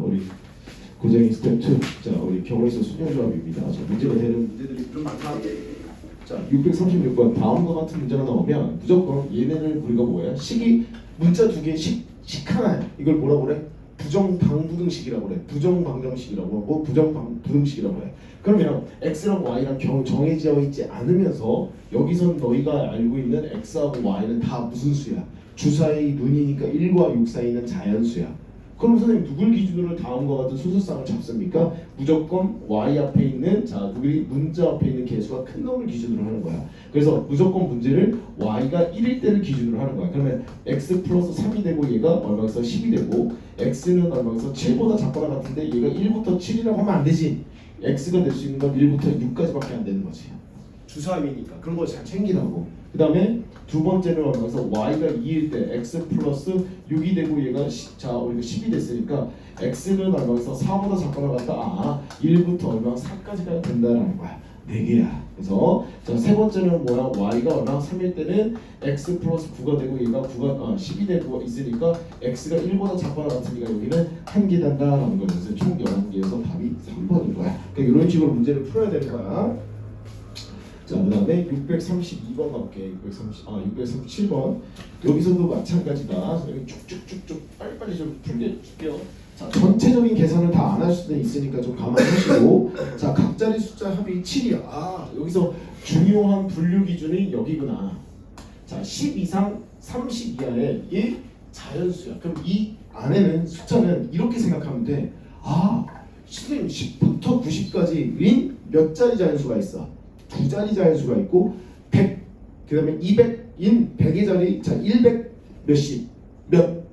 우리 고정인 스텝 2. 자, 우리 경우에서 수렴조합입니다. 자, 문제가 되는 문제들이 좀 많다. 자, 636번 다음과 같은 문제가 나오면 무조건 얘네를 우리가 뭐야? 식이 문자 두 개, 식 하나야. 이걸 뭐라고 그래? 부정방부등식이라고 그래. 부정방정식이라고 하고 부정방부등식이라고 해. 그러면 x랑 y랑 정해져 있지 않으면서 여기선 너희가 알고 있는 x하고 y는 다 무슨 수야? 주사의 눈이니까 1과 6 사이는 자연수야. 그럼 선생님 누굴 기준으로 다음과 같은 소수쌍을 잡습니까? 무조건 y 앞에 있는 누구리 문자 앞에 있는 개수가 큰 놈을 기준으로 하는 거야. 그래서 무조건 문제를 y가 1일 때를 기준으로 하는 거야. 그러면 x 플러스 3이 되고 얘가 얼마에서 10이 되고 x는 얼마에서 7보다 작거나 같은데 얘가 1부터 7이라고 하면 안 되지. x가 될 수 있는 건 1부터 6까지밖에 안 되는 거지. 주사위니까 그런 거 잘 챙기라고. 그 다음에 두 번째는 얼마에서 y가 2일 때 x 플러스 6이 되고 얘가 우리가 10이 됐으니까 x는 얼마에서 4보다 작거나 같다. 1부터 얼마 4까지가 된다라는 거야. 4개야. 그래서 세 번째는 뭐야? y가 얼마 3일 때는 x 플러스 9가 되고 얘가 10이 되고 있으니까 x가 1보다 작거나 같으니까 여기는 1개 된다라는 거예요. 그래서 총 11개에서 답이 3번인 거야. 그러니까 이런 식으로 문제를 풀어야 되는 거야. 자, 그 다음에 632번 가볼게. 637번. 여기서도 마찬가지다. 여기 쭉쭉쭉쭉 빨리빨리 좀 풀게요. 자, 전체적인 계산을 다 안 할 수는 있으니까 좀 감안하시고. 자, 각자리 숫자 합이 7이야. 여기서 중요한 분류 기준이 여기구나. 자, 10 이상 30 이하의 이 자연수야. 그럼 이 안에는 숫자는 이렇게 생각하면 돼. 선생님 10부터 90까지인 몇 자리 자연수가 있어? 두 자리 자연수가 있고 100, 그 다음에 200인 100의 자리, 자 100 몇십 몇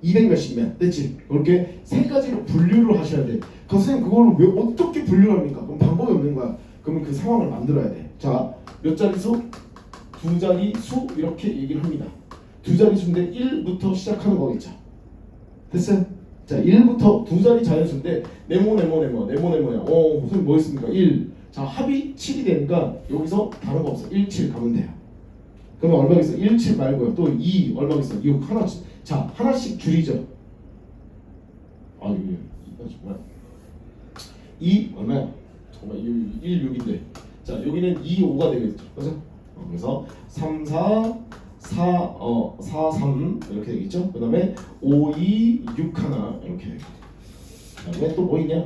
200 몇십 몇 됐지? 이렇게 세 가지로 분류를 하셔야 돼. 그 선생님 그걸 왜 어떻게 분류를 합니까? 그럼 방법이 없는 거야. 그러면 그 상황을 만들어야 돼. 자, 몇 자리 수? 두 자리 수 이렇게 얘기를 합니다. 두 자리 수인데 1부터 시작하는 거겠죠. 됐어요? 자, 1부터 두 자리 자연수인데 네모야. 선생님 뭐 했습니까? 1. 자, 합이 7이 되니까 여기서 다른 거 없어. 1, 7 가면 돼요. 그러면 얼마겠어? 1, 7 말고요. 또 2 얼마겠어? 6 하나씩. 자, 하나씩 줄이죠. 이거 정말 2 얼마야? 정말 1, 6인데. 자, 여기는 2, 5가 되겠죠. 그죠? 그래서 3, 4, 4, 3 이렇게 되겠죠. 그 다음에 5, 2, 6 하나 이렇게 되고. 그 다음에 또 뭐 있냐?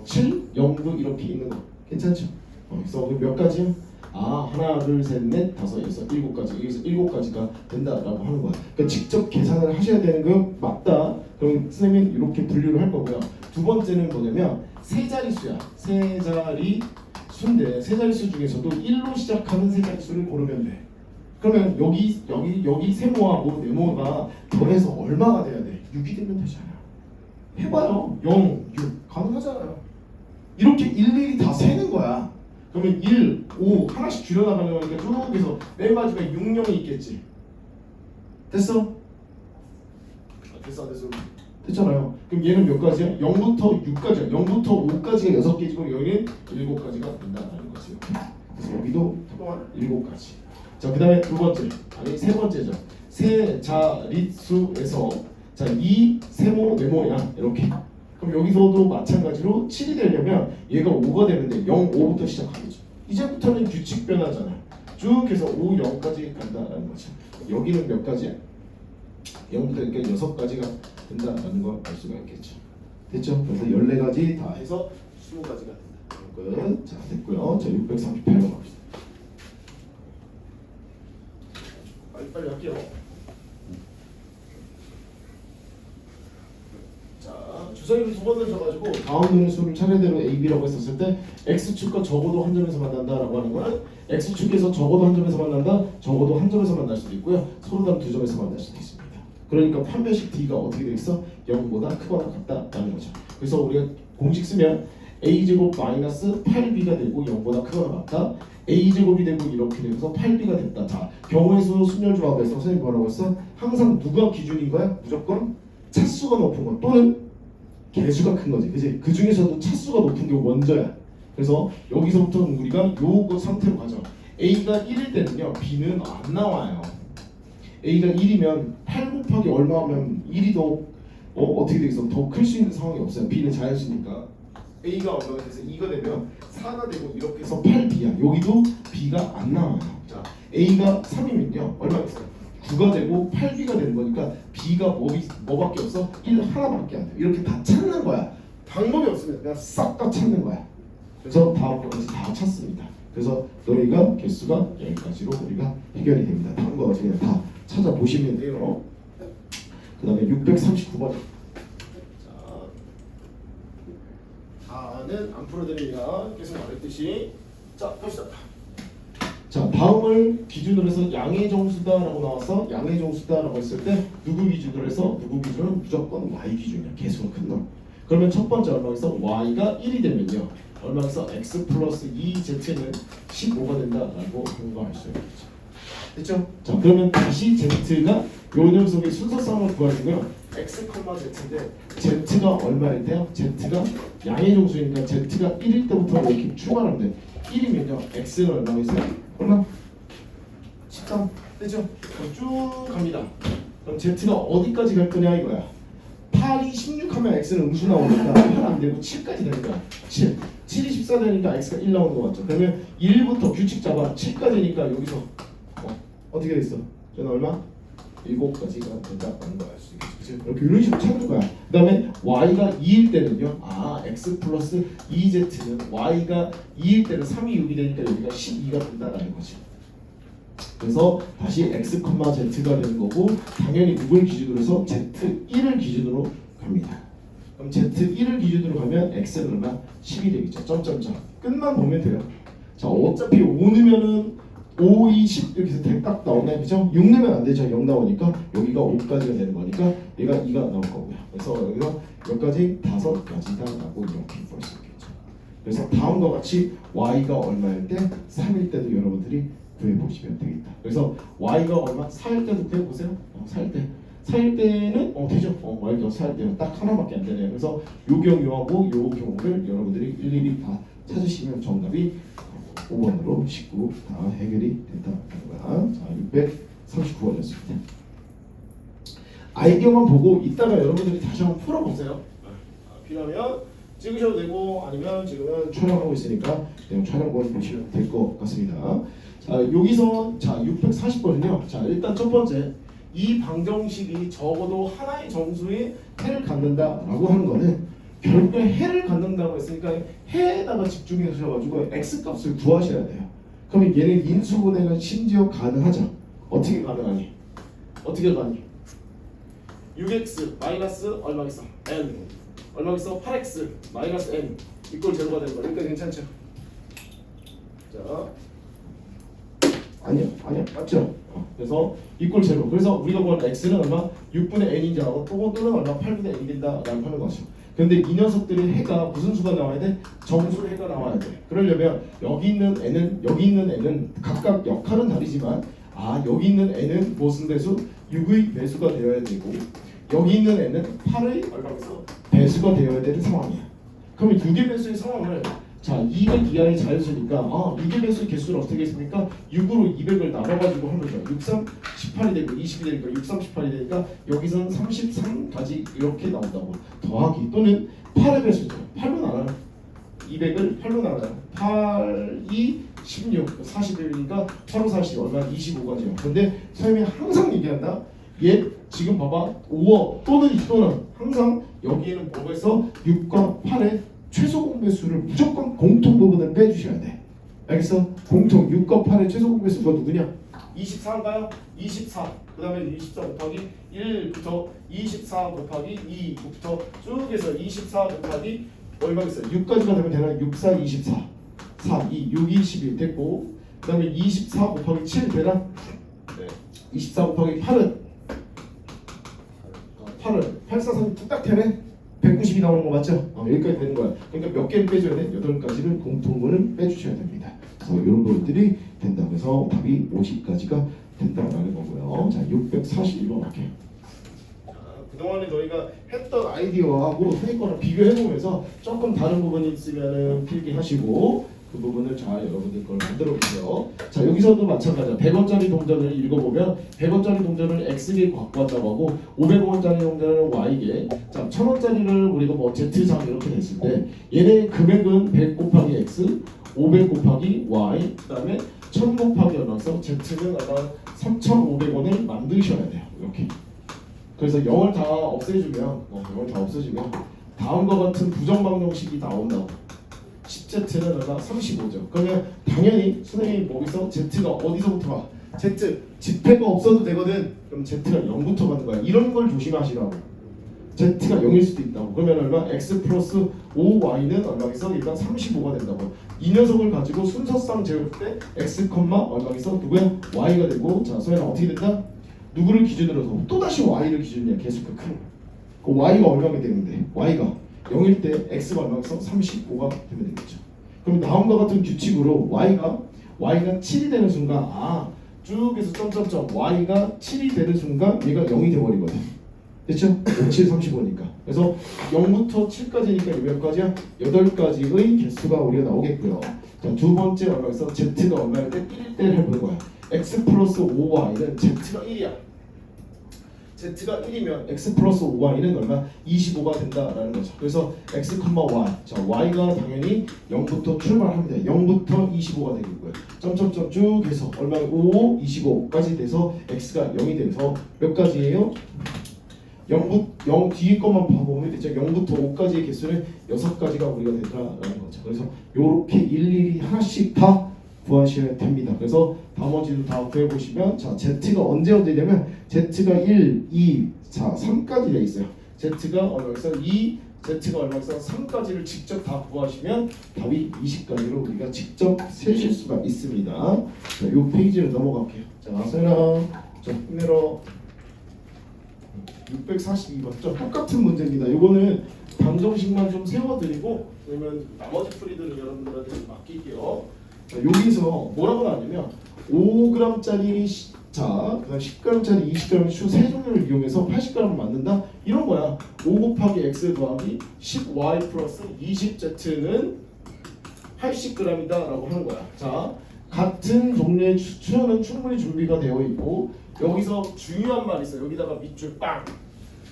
7, 0도 이렇게 있는 거. 괜찮죠? 그래서 우리 몇 가지요? 하나, 둘, 셋, 넷, 다섯, 여섯, 7가지. 여기서 7가지가 된다라고 하는 거야. 그러니까 직접 계산을 하셔야 되는 거 맞다. 그럼 선생님은 이렇게 분류를 할 거고요. 두 번째는 뭐냐면 세 자릿수야. 세 자릿수인데 세 자릿수 중에서도 1로 시작하는 세 자릿수를 고르면 돼. 그러면 여기 세모하고 네모가 더해서 얼마가 돼야 돼? 6이 되면 되잖아요. 해봐요. 0, 6 가능하잖아요. 이렇게 일일이 다 세는 거야. 그러면 1, 5 하나씩 줄여나가는 거니까 쭉 해서 맨 마지막에 6, 0이 있겠지. 됐어? 됐어 안 됐어? 됐잖아요. 그럼 얘는 몇 가지야? 0부터 6까지야. 0부터 5까지가 6개지고 여기는 7가지가 된다는 거지. 그래서 여기도 또한 7가지. 자, 그 다음에 세 번째죠. 세 자릿수에서 자, 이 세모 네모야 이렇게. 그럼 여기서도 마찬가지로 7이 되려면 얘가 5가 되는데 0, 5부터 시작하겠죠. 이제부터는 규칙 변화잖아. 쭉 해서 5, 0까지 간다라는 거죠. 여기는 몇 가지야? 0부터 이렇게 6가지가 된다라는 걸 알 수가 있겠죠. 됐죠? 그래서 14가지 다 해서 20가지가 된다. 끝. 자, 됐고요. 자, 638번 갑시다. 빨리 할게요. 주사위를 두 번 던져가지고 다음 수를 차례대로 A, B라고 했었을 때 X축과 적어도 한 점에서 만난다라고 하는 거는 X축에서 적어도 한 점에서 만난다, 적어도 한 점에서 만날 수도 있고요. 서로 다른 두 점에서 만날 수도 있습니다. 그러니까 판별식 D가 어떻게 되어 있어? 0보다 크거나 같다라는 거죠. 그래서 우리가 공식 쓰면 A제곱 마이너스 8B가 되고 0보다 크거나 같다. A제곱이 되고 이렇게 되면서 8B가 됐다. 자, 경우의 수 순열조합에서 선생님이 뭐라고 했어? 항상 누가 기준인 거야? 무조건 차수가 높은 거 또는 개수가 큰 거지. 그지? 그 중에서도 차수가 높은 게 원저야. 그래서 여기서부터는 우리가 요거 상태로 가죠. A가 1일 때는요, B는 안 나와요. A가 1이면 8 곱하기 얼마 하면 1이 더 어떻게 되겠어? 더 클 수 있는 상황이 없어요. b는 자연수니까 a가 얼마가 돼서 2가 되면 4가 되고 이렇게 해서 8b야. 여기도 b가 안 나와요. 자, a가 3이면요 얼마 있어요? 9가 되고 8b가 되는 거니까 b가 뭐밖에 없어? 1 하나밖에 안 돼. 이렇게 다 찾는 거야. 방법이 없으면 그냥 싹 다 찾는 거야. 그래서 다음 거까지 다 찾습니다. 그래서 너희가 개수가 여기까지로 우리가 해결이 됩니다. 다음 거까지 그냥 다 찾아보시면 돼요. 그 다음에 639번. 다는 안 풀어드립니다. 계속 말했듯이. 자, 봅시다. 자, 다음을 기준으로 해서 양의 정수다라고 나와서 양의 정수다라고 했을 때 누구 기준으로 해서 누구 기준은 무조건 y 기준이야. 개수가 큰 놈. 그러면 첫 번째 얼마에서 y가 1이 되면요. 얼마에서 x 플러스 2z는 15가 된다라고 공부할 수 있겠죠. 됐죠? 자, 그러면 다시 z가 요 녀석의 순서상을 구하시고요. x, z인데 z가 얼마일 때요? z가 양의 정수니까 z가 1일 때부터 이렇게 추가하면 돼. 1이면요. x는 얼마 있어요? 얼마? 13. 됐죠? 그럼 쭉 갑니다. 그럼 z가 어디까지 갈 거냐 이거야. 8이 16 하면 x는 음수 나오니까 8 안 되고 7까지 되니까 7. 7이 14 되니까 x가 1 나오는 거 맞죠? 그러면 1부터 규칙 잡아 7까지니까 여기서 어떻게 됐어? 저는 얼마? 7까지가 된다는 거 알 수 있겠죠? 이렇게 이런 식으로 찾는 거야. 그 다음에 y가 2일 때는요. x 플러스 2z는 y가 2일 때는 3이 6이 되니까 여기가 12가 된다라는 거지. 그래서 다시 x, z가 되는 거고 당연히 누굴 기준으로 해서 z1을 기준으로 갑니다. 그럼 z1을 기준으로 가면 x는 얼마? 10이 되겠죠. 점점점. 끝만 보면 돼요. 자, 어차피 5 넣으면은 5, 2, 10 이렇게 해서 딱 나오네. 그죠? 6 넣으면 안 되죠. 0 나오니까 여기가 5까지가 되는 거니까 얘가 2가 나올 거고요. 그래서 여기서 여기까지 5가지다라고 이렇게 볼 수 있겠죠. 그래서 다음과 같이 y가 얼마일 때 3일 때도 여러분들이 구해보시면 되겠다. 그래서 y가 얼마? 4일 때도 구해보세요. 4일 때. 4일 때는 되죠. y가 4일 때는 딱 하나밖에 안 되네요. 그래서 요 경우하고 요 경우를 여러분들이 일일이 다 찾으시면 정답이 5번으로 19 다 해결이 된다는 거야. 자, 639번이었습니다. 아이디어만 보고 이따가 여러분들이 다시 한번 풀어보세요. 필요하면 찍으셔도 되고 아니면 지금은 촬영하고 있으니까 그냥 촬영본 보시면 될 것 같습니다. 자, 여기서 자 640번은요. 자, 일단 첫 번째 이 방정식이 적어도 하나의 정수의 해를 갖는다라고 하는 거는 결국에 해를 갖는다고 했으니까 해에다가 집중하셔가지고 x 값을 구하셔야 돼요. 그러면 얘는 인수분해가 심지어 가능하죠. 어떻게 가능하니? 어떻게 가능해? 6x 마이너스 얼마겠어? n 얼마겠어? 8x 마이너스 n 이꼴 제로가 되는 거니까 괜찮죠? 자, 아니야 맞죠? 그래서 이꼴 제로. 그래서 우리가 본 x는 얼마? 6분의 n인지 알고 또는 얼마? 8분의 n이 된다라고 하는 거죠. 근데 이 녀석들의 해가 무슨 수가 나와야 돼? 정수의 해가 나와야 돼. 그러려면 여기 있는 n은 각각 역할은 다르지만 여기 있는 n은 무슨 배수? 6의 배수가 되어야 되고 여기 있는 n은 8의 얼마에서 배수가 되어야 되는 상황이야. 그러면 2개 배수의 상황을 자 200 이하의 자연수니까 2개 배수의 개수를 어떻게 했습니까? 6으로 200을 나눠가지고 하면 돼요. 6, 3, 18이 되고 20이 되니까 6, 3, 18이 되니까 여기서는 33까지 이렇게 나온다고. 더하기 또는 8의 배수죠. 8로 나눠요. 200을 8로 나눠요. 8, 2, 16, 41이니까 8호 40 얼마? 25가지요. 근데 선생님이 항상 얘기한다. 얘 지금 봐봐 5억 또는 항상 여기에는 뭐가 있어? 6과 8의 최소 공배수를 무조건 공통 부분을 빼주셔야 돼. 알겠어? 공통 6과 8의 최소 공배수가 누구냐? 24인가요? 24. 그 다음에 24 곱하기 1부터 24 곱하기 2부터 쭉 해서 24 곱하기 얼마 있어요? 6까지가 되면 되나? 6, 4, 24 4, 2, 6, 2, 11 됐고 그 다음에 24 곱하기 7 되나? 네. 24 곱하기 8은 8, 4, 3 뚝딱 되네? 190이 나오는 거 맞죠? 여기까지 되는 거야. 그러니까 몇 개를 빼줘야 돼? 8가지를 공통분을 빼주셔야 됩니다. 그래서 이런 것들이 된다. 그래서 답이 50까지가 된다라는 거고요. 자, 641번 할게요. 그동안에 저희가 했던 아이디어하고 선생님 거랑 비교해보면서 조금 다른 부분이 있으면은 필기하시고 그 부분을 잘 여러분들 걸 만들어 보세요. 자, 여기서도 마찬가지야. 100원짜리 동전을 읽어보면 100원짜리 동전을 X개 갖고 왔다고 하고 500원짜리 동전을 Y개. 자, 1000원짜리를 우리가 뭐 Z상 이렇게 됐을 때 얘네 금액은 100 곱하기 X, 500 곱하기 Y, 그 다음에 1000 곱하기 얼마서 Z는 아마 3,500원을 만드셔야 돼요. 이렇게. 그래서 0을 다 없애주면 0을 다 없애주면 다음과 같은 부정방정식이 나온다고. 10Z는 얼마? 35죠. 그러면 당연히 선생님이 거기서 Z가 어디서부터 와? Z 지폐가 없어도 되거든. 그럼 Z가 0부터 가는 거야. 이런 걸 조심하시라고. Z가 0일 수도 있다고. 그러면 얼마? X 플러스 5Y는 얼마에서 일단 35가 된다고. 이 녀석을 가지고 순서상 재울 때 X, 얼마에서 누구야? Y가 되고. 자, 소연아 어떻게 된다? 누구를 기준으로 해서 또다시 Y를 기준이야. 계속 그 큰. 그 Y가 얼마가 되는데? Y가 0일 때 X가 얼마에서 35가 되면 되겠죠. 그럼 다음과 같은 규칙으로 Y가 7이 되는 순간 쭉 해서 점점점 Y가 7이 되는 순간 얘가 0이 돼버리거든. 됐죠? 5, 7, 35니까. 그래서 0부터 7까지니까 몇 가지야? 8가지의 개수가 우리가 나오겠고요. 자, 두 번째 얼마에서 Z가 얼마일 때 1일 때를 해보는 거야. X 플러스 5Y는 Z가 1이야. Z가 1이면 X 플러스 5Y는 얼마? 25가 된다라는 거죠. 그래서 X, Y. 자, Y가 당연히 0부터 출발합니다. 0부터 25가 되겠고요. 점점점 쭉 해서 얼마? 5, 25까지 돼서 X가 0이 돼서 몇 가지예요? 0 뒤에 것만 봐보면 되죠. 0부터 5까지의 개수는 6가지가 우리가 된다라는 거죠. 그래서 요렇게 일일이 하나씩 다 구하셔야 됩니다. 그래서 나머지도 다 구해보시면 자, Z가 언제냐면 Z가 1, 2, 4, 3까지 돼 있어요. Z가 얼마에서 2, Z가 얼마에서 3까지를 직접 다 구하시면 답이 20가지로 우리가 직접 세실 수가 있습니다. 자, 요 페이지를 넘어갈게요. 자, 세나, 자, 힘내러. 642번. 똑같은 문제입니다. 이거는 방정식만 좀 세워드리고 그러면 나머지 풀이들은 여러분들한테 좀 맡길게요. 자, 여기서 뭐라고 나왔냐면 5g짜리 자, 그다음 10g짜리 20g 추 세 종류를 이용해서 80g을 만든다. 이런 거야. 5 곱하기 x 더하기 10y 플러스 20z는 80g이다라고 하는 거야. 자, 같은 종류의 추는 충분히 준비가 되어 있고 여기서 중요한 말이 있어요. 여기다가 밑줄 빵.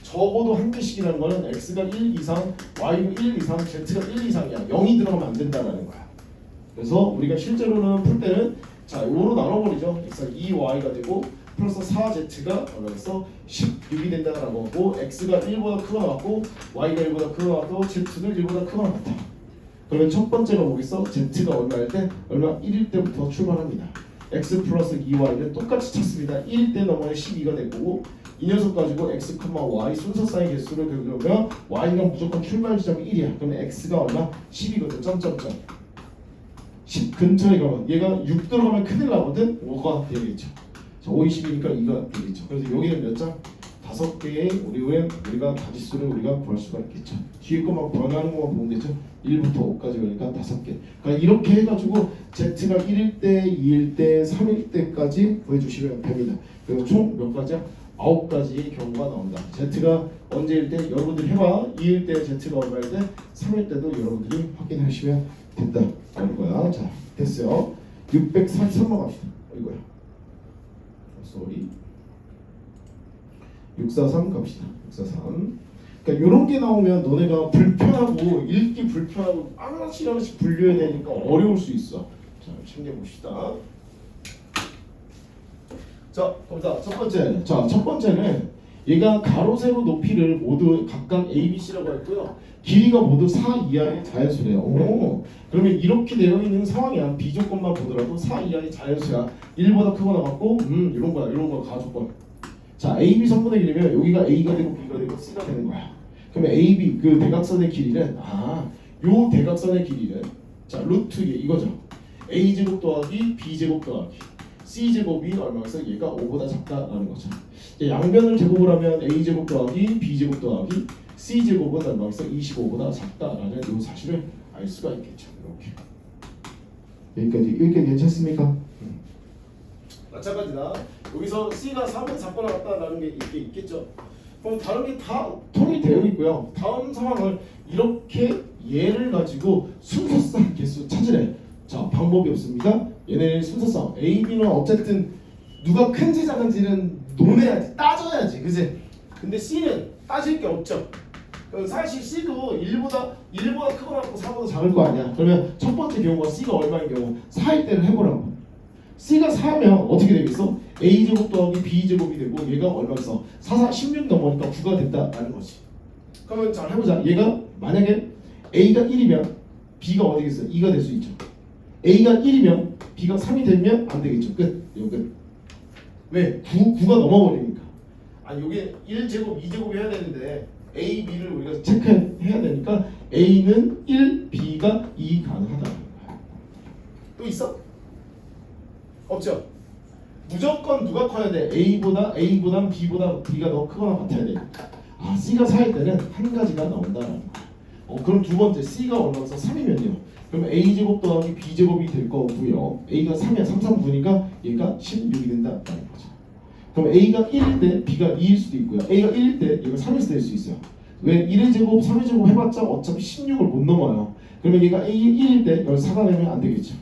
적어도 한 개씩이라는 거는 x가 1 이상, y가 1 이상, z가 1 이상이야. 0이 들어가면 안 된다는 거야. 그래서 우리가 실제로는 풀 때는 자, 5로 나눠버리죠. 그래서 2y가 되고 플러스 4z가 얼마에서 16이 된다라고 하고 x가 1보다 크거나 같고 y가 1보다 크거나 같고 z는 1보다 크거나 같아. 그러면 첫 번째가 뭐겠어? z가 얼마일 때? 얼마? 1일 때부터 출발합니다. x 플러스 2y는 똑같이 찾습니다. 1일 때 넘어야 12가 되고 이 녀석 가지고 x, y 순서상의 개수를 그려면 y가 무조건 출발 지점이 1이야. 그러면 x가 얼마? 10이거든. 점점점. 10 근처에 가면 얘가 6 들어가면 큰일 나거든. 5가 되겠죠. 자, 5, 20이니까 2가 되겠죠. 그래서 여기는 몇 장? 5개의 우리가 가지수를 우리가 구할 수가 있겠죠. 뒤에 것만 변하는 것만 보면 되죠. 1부터 5까지 그러니까 5개. 그러니까 이렇게 해가지고 Z가 1일 때, 2일 때, 3일 때까지 구해주시면 됩니다. 그래서 총 몇 가지야? 9가지의 경우가 나온다. Z가 언제일 때 여러분들이 해봐. 2일 때 Z가 얼마일 때, 3일 때도 여러분들이 확인하시면 된다. 라는 거야. 자, 됐어요. 643번 갑시다. 이거야. 쏘리. 643 갑시다. 643. 그러니까 이런 게 나오면 너네가 불편하고 읽기 불편하고 하나씩 분류해야 되니까 어려울 수 있어. 자, 챙겨봅시다. 자, 그럼 첫 번째는 얘가 가로 세로 높이를 모두 각각 A, B, C라고 했고요. 길이가 모두 4 이하의 자연수래요. 오, 그러면 이렇게 되어 있는 상황이야. 비조건만 보더라도 4 이하의 자연수야. 1보다 크거나 같고 이런 거 가조건. 자, A, B 성분의 길이면 여기가 A가 되고 B가 되고 C가 되는 거야. 그러면 A, B 그 대각선의 길이는 요 대각선의 길이는 자, 루트 이거죠. A 제곱 더하기 B 제곱 더하기 C 제곱이 얼마에서 얘가 5보다 작다라는 거죠. 이제 양변을 제곱을 하면 A 제곱 더하기 B 제곱 더하기 C 제곱은 얼마에서 25보다 작다라는 이 사실을 알 수가 있겠죠. 이렇게 여기까지 괜찮습니까? 마찬가지다. 여기서 C가 3은 작거나 같다라는 게 있겠죠. 그럼 다른 게 다 통이 되어 있고요. 다음 상황을 이렇게 얘를 가지고 순서상 개수 찾으래. 자, 방법이 없습니다. 얘네 순서상 A, B는 어쨌든 누가 큰지 작은지는 논해야지, 따져야지, 그지? 근데 C는 따질 게 없죠. 사실 C도 1보다 크거나 4보다 작을 거 아니야. 그러면 첫 번째 경우가 C가 얼마인 경우 4일 때를 해보라고. C가 4면 어떻게 되겠어? A제곱 더하기 B제곱이 되고 얘가 얼마겠어? 4, 4, 16 넘어니까 9가 됐다라는 거지. 그러면 잘 해보자. 얘가 만약에 A가 1이면 B가 어디겠어? 2가 될 수 있죠. A가 1이면 B가 3이 되면 안 되겠죠. 끝. 이거 끝. 왜? 9가 넘어버리니까. 아니 요게 1제곱, 2제곱 해야 되는데 A, B를 우리가 체크해야 되니까 A는 1, B가 2 가능하다는 거야. 또 있어? 없죠? 무조건 누가 커야 돼? A보다 B보다 B가 더 크거나 같아야 돼. 아, C가 4일 때는 한 가지가 나온다는 거야. 그럼 두 번째 C가 얼마서 3이면요. 그럼 A제곱 더하기 B제곱이 될 거고요. A가 3이야. 3, 3, 9니까 얘가 16이 된다는 거죠. 그럼 A가 1일 때 B가 2일 수도 있고요. A가 1일 때 얘가 3일 수도 될 수 있어요. 왜? 1의 제곱, 3의 제곱 해봤자 어차피 16을 못 넘어요. 그러면 얘가 A 1일 때 14가 되면 안 되겠죠.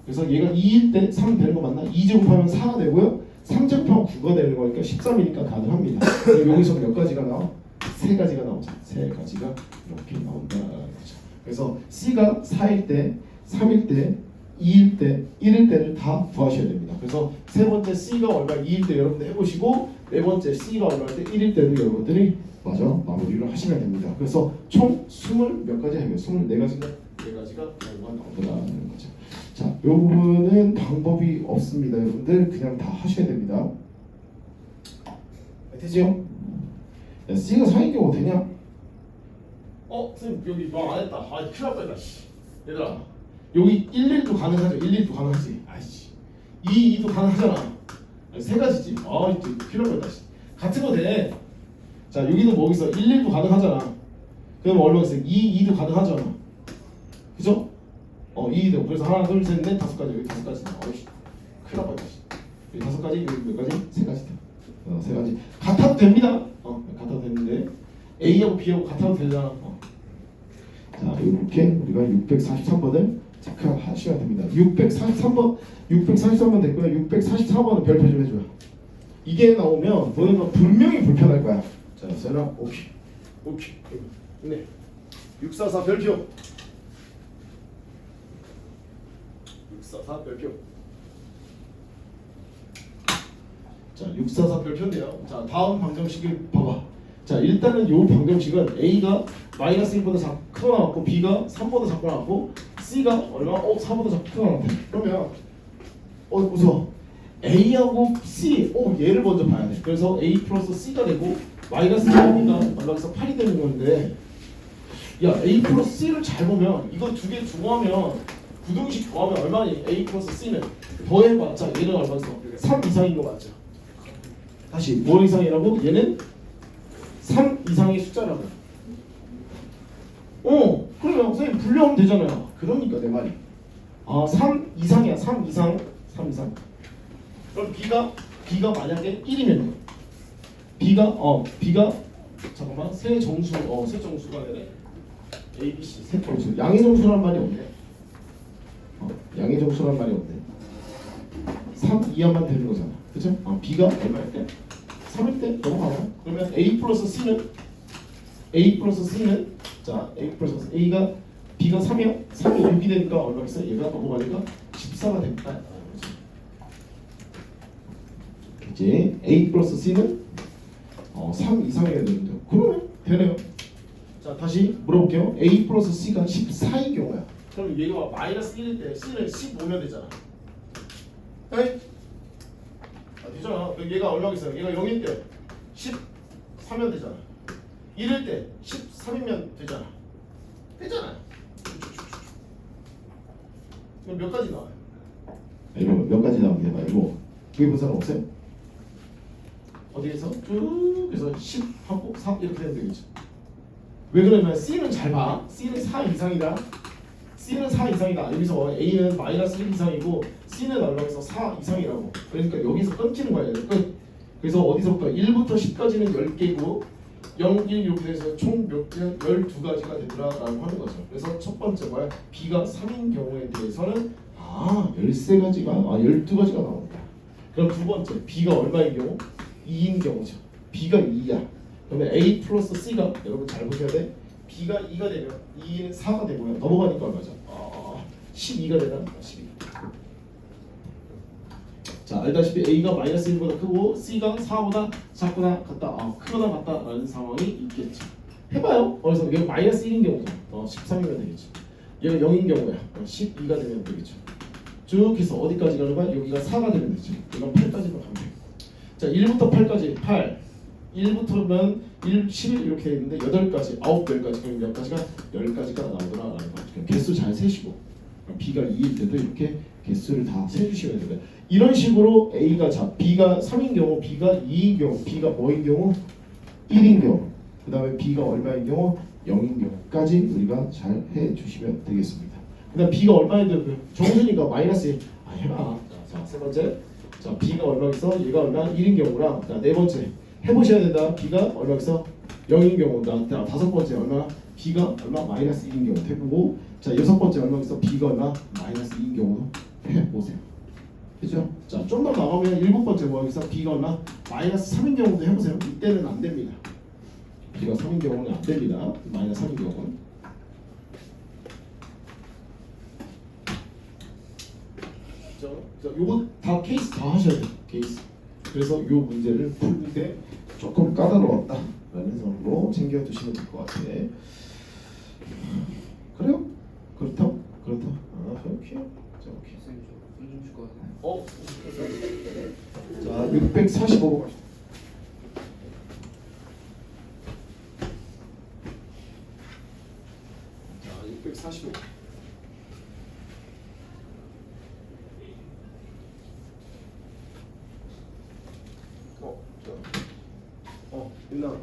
그래서 얘가 2일 때 3 되는 거 맞나? 2제곱하면 4가 되고요. 3제곱하면 9가 되는 거니까 13이니까 가능합니다. 여기서 몇 가지가 나와? 세 가지가 나오죠. 세 가지가 이렇게 나온다는 거죠. 그래서 C가 4일 때, 3일 때, 2일 때, 1일 때를 다 구하셔야 됩니다. 그래서 세 번째 C가 얼마 2일 때 여러분들 해보시고 네 번째 C가 얼마일 때 1일 때도 여러분들이 맞아 마무리를 하시면 됩니다. 그래서 총 20몇 가지 해요. 24가지가 4가지가 나온다는 거죠. 자, 이 부분은 방법이 없습니다. 여러분들 그냥 다 하셔야 됩니다. 되죠? 야, C가 4인 경우 되냐? 선생님 여기 말 안 했다. 아, 큰일 날 뻔했다. 얘들아 여기 11도 가능하죠? 11도 가능하지? 아이씨 2도 가능하잖아. 세 가지지? 아 이제 큰일 날 뻔했다. 같은 거 돼. 자 여기는 뭐 있어? 11도 가능하잖아. 그럼 얼마 있어? 2도 가능하잖아. 그죠? 2도. 그래서 하나 둘 셋 넷 다섯 가지. 여기 다섯 가지. 어이씨 큰일 날 뻔했다. 여기 다섯 가지. 여기 몇 가지? 세 가지. 세 가지. 같아도 됩니다. 같아도 되는데 A하고 B하고 같아도 되잖아. 자 이렇게 우리가 643번을 체크하셔야 됩니다. 643번 됐고요. 644번은 별표 좀 해줘요. 이게 나오면 너네가 분명히 불편할 거야. 자, 세라 오케이. 네. 644 별표. 644 별표. 자, 644 별표인데요. 자, 다음 방정식을 봐봐. 자, 일단은 요 방정식은 A가 마이너스 1보다 크거나 같고 B가 3보다 작거나 같고 C가 얼마? 4보다 작거나 같아. 그러면 무서워. A하고 C, 얘를 먼저 봐야 돼. 그래서 A 플러스 C가 되고 마이너스 1이니까 얼마에서 8이 되는 건데 야, A 플러스 C를 잘 보면 이거 두 개 조합하면 부등식 조합하면 얼마니? A 플러스 C는 더해봤자 얘는 얼마였어? 3 이상인 거 맞죠? 다시 뭐 이상이라고? 얘는 3 이상의 숫자라고. 그러면 선생님 분류하면 되잖아요. 그러니까 내 말이 3 이상이야. 3 이상. 그럼 B가 만약에 1이면 B가 잠깐만 세 정수가 되네. A, B, C 세 정수. 양의 정수란 말이 없네. 양의 정수란 말이 없네. 3 이하만 되는 거잖아. 그쵸? B가 얼마일 때? 3일 때 넘어가요. 그러면 A 플러스 C는 자 A 플러스 A가 B가 3이야? 3이 6이 되니까 얼마겠어? 얘가 넘어가니까 14가 됩니다. 이제 A 플러스 C는 3 이상이어야 되는데 그러면 되네요. 자 다시 물어볼게요. A 플러스 C가 14인 경우야. 그럼 얘가 마이너스 1일 때 C는 15면 되잖아. 에이? 되잖아. 얘가 얼마겠어요? 얘가 0일 때 14면 되잖아. 1일 때 13이면 되잖아. 그럼 몇 가지 나와요? 이거 몇 가지 나오게 말고 그게 본 사람 없어요? 어디에서 쭉 해서 10하고 3 이렇게 되면 되겠죠. 왜 그러냐면 C는 잘 봐. C는 4 이상이다. 여기서 A는 마이너스 1 이상이고 C는 얼마에서 4 이상이라고. 그러니까 여기서 끊기는 거야. 끝. 그래서 어디서부터 1부터 10까지는 10개고 0, 1 이렇게 돼서 총 몇 개? 12가지가 되더라 라고 하는 거죠. 그래서 첫 번째 뭐야? B가 3인 경우에 대해서는 13가지가 12가지가 나온다. 그럼 두 번째 B가 얼마인 경우? 2인 경우죠. B가 2야. 그러면 A 플러스 C가 여러분 잘 보셔야 돼. B가 2가 되면 2는 4가 되고요. 넘어가니까 얼마죠? 12가 되면 12. 자, 알다시피 A가 마이너스 1보다 크고 C가 4보다 작거나 같다. 크거나 같다라는 상황이 있겠죠. 해봐요. 그래서 얘가 마이너스 1인 경우죠. 13이면 되겠죠. 얘가 0인 경우야. 12가 되면 되겠죠. 쭉 해서 어디까지 가는 거야? 여기가 4가 되면 되죠. 이건 8까지만 가면 돼요. 자, 1부터 8까지 8. 1부터면 1, 11 이렇게 있는데 8가지, 9, 10가지 그럼 몇 가지가? 10가지가 나오더라라는 거죠. 개수 잘 세시고 B가 2일 때도 이렇게 개수를 다 세주시면 됩니다. 이런 식으로 A가 B가 3인 경우, B가 2인 경우, B가 뭐인 경우? 1인 경우, 그 다음에 B가 얼마인 경우? 0인 경우까지 우리가 잘 해주시면 되겠습니다. 그 다음 B가 얼마인 경우? 정순이가 마이너스 1. 해봐. 자, 세 번째. 자, B가 얼마겠어? 얘가 얼마? 1인 경우랑. 자, 네 번째. 해보셔야 된다. B가 얼마겠어? 0인 경우다. 다섯 번째 얼마? B가 얼마? 마이너스 1인 경우 해보고. 자, 여섯 번째 얼마겠어? B가 얼마? 마이너스 2인 경우도 해보세요. 그죠? 자, 좀 더 나가면 일곱 번째 뭐겠어? B가 얼마? 마이너스 3인 경우도 해보세요. 이때는 안 됩니다. B가 3인 경우는 안 됩니다. 마이너스 3인 경우는. 자, 요거 다 케이스 다 하셔야 돼요. 케이스. 그래서 요 문제를 풀 때 조금 까다로웠다라는 점으로 챙겨두시면 될 것 같아. 그래요? 그렇다? 그렇다. 오케이. 자, 오케이. 자, 645번 갑시다. 자, 645.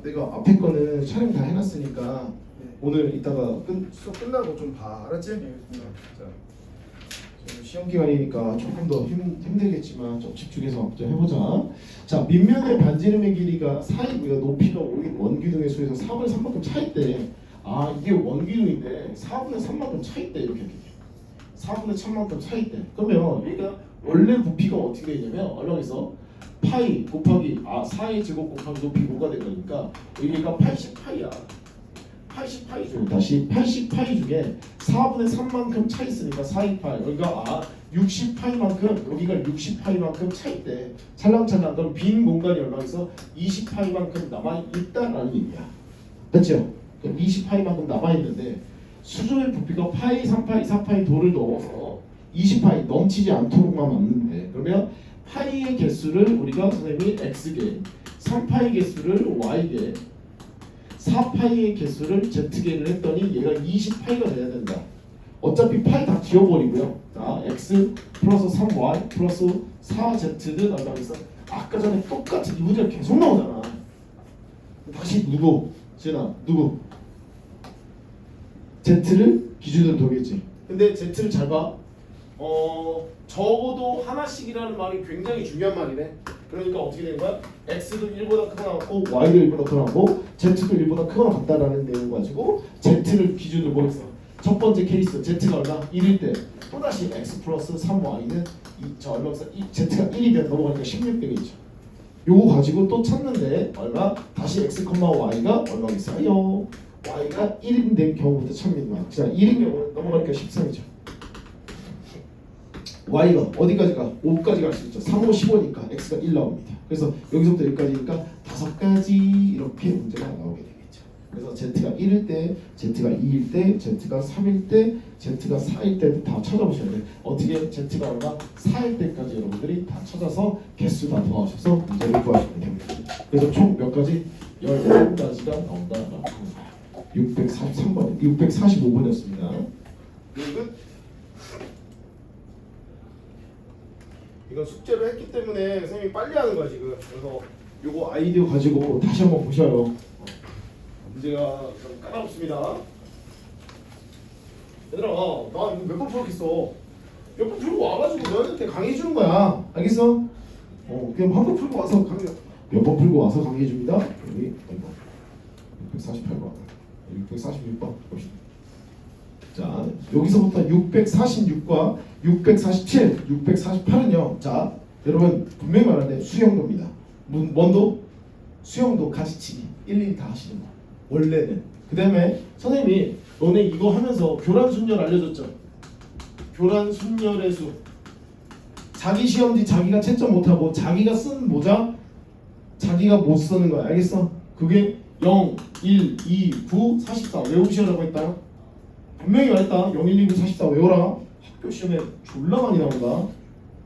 내가 앞에 거는 촬영 다 해놨으니까 오늘 이따가 수업 끝나고 좀 봐. 알았지? 자, 시험 기간이니까 조금 더 힘들겠지만 좀 집중해서 좀 해보자. 자, 밑면의 반지름의 길이가 4이고요. 높이가 5인 원기둥의 수에서 4분의 3만큼 차있대. 이게 원기둥인데 4분의 3만큼 차있대. 이렇게 4분의 1000만큼 차있대. 그러면 얘가 원래 부피가 어떻게 되냐면 얼마에서 파이 곱하기 4의 제곱 곱하기 높이 뭐가 된 거니까 여기가 80파이야. 80파이 중에 다시 80파이 중에 4분의 3만큼 차 있으니까 428. 여기가 60파이만큼 여기가 60파이만큼 차 있대. 찰랑찰랑. 그럼 빈 공간이 얼마에서 20파이만큼 남아 있다라는 얘기야. 됐죠? 그럼 20파이만큼 남아 있는데 수조의 부피가 파이, 3파이, 4파이 도를 넣어서 20파이 넘치지 않도록만 맞는데 그러면 파이의 개수를 우리가 선생님이 x개, 3파이 개수를 y개, 4파이의 개수를 z개를 했더니 얘가 20파이가 돼야 된다. 어차피 파이 다 지워버리고요. x 플러스 3y 플러스 4z는 얼마겠어? 아까 전에 똑같은 이 문제가 계속 나오잖아. 다시 누구? 지은아, 누구? z를 기준으로 두겠지. 근데 z를 잘 봐. 적어도 하나씩이라는 말이 굉장히 중요한 말이네. 그러니까 어떻게 된 거야? x도 1보다 크거나 같고 y도 1보다 크거나 같고 z도 1보다 크거나 같다라는 내용 가지고 z를 기준으로 보겠어. 첫 번째 케이스 z가 얼마? 1일 때 또다시 x 플러스 3y는 얼마겠어? z가 1이면 넘어가니까 16 되겠죠. 요거 가지고 또 찾는데 얼마? 다시 x, y가 얼마겠어요? y가 1인 된 경우부터 찾습니다. 자, 1인 경우는 넘어가니까 13이죠. y가 어디까지 가? 5까지 갈 수 있죠. 3, 5, 15니까 x가 1 나옵니다. 그래서 여기서부터 여기까지니까 5가지 이렇게 문제가 나오게 되겠죠. 그래서 z가 1일 때, z가 2일 때, z가 3일 때, z가 4일 때 다 찾아보셔야 돼요. 어떻게 z가 얼마? 4일 때까지 여러분들이 다 찾아서 개수 다 더하셔서 문제를 구하시면 됩니다. 그래서 총 몇 가지? 15가지가 나온다라고 합니다. 643번, 645번이었습니다. 끝. 이건 숙제를 했기 때문에 선생님이 빨리 하는 거야 지금. 그래서 요거 아이디어 가지고 다시 한번 보셔요. 문제가 좀 까다롭습니다. 얘들아, 나 이거 몇 번 풀었겠어. 몇 번 풀고 와가지고 너희한테 강의해 주는 거야. 알겠어? 그냥 한 번 풀고 와서 강의. 몇 번 풀고 와서 강의해 줍니다. 여기 648번, 646번 봅시다. 자 여기서부터 646과 647, 648은요. 자 여러분 분명히 말하는데 수영도입니다. 뭔도? 수영도 가지치기 일일이 다 하시는 거 원래는. 그 다음에 선생님이 너네 이거 하면서 교란순열 알려줬죠? 교란순열의 수. 자기 시험지 자기가 채점 못하고 자기가 쓴 모자 자기가 못 쓰는 거야. 알겠어? 그게 0, 1, 2, 9, 44 외우시라고 했다. 분명히 말했다. 0, 1, 2, 9, 44 외워라. 학교 시험에 졸라 많이 나온다.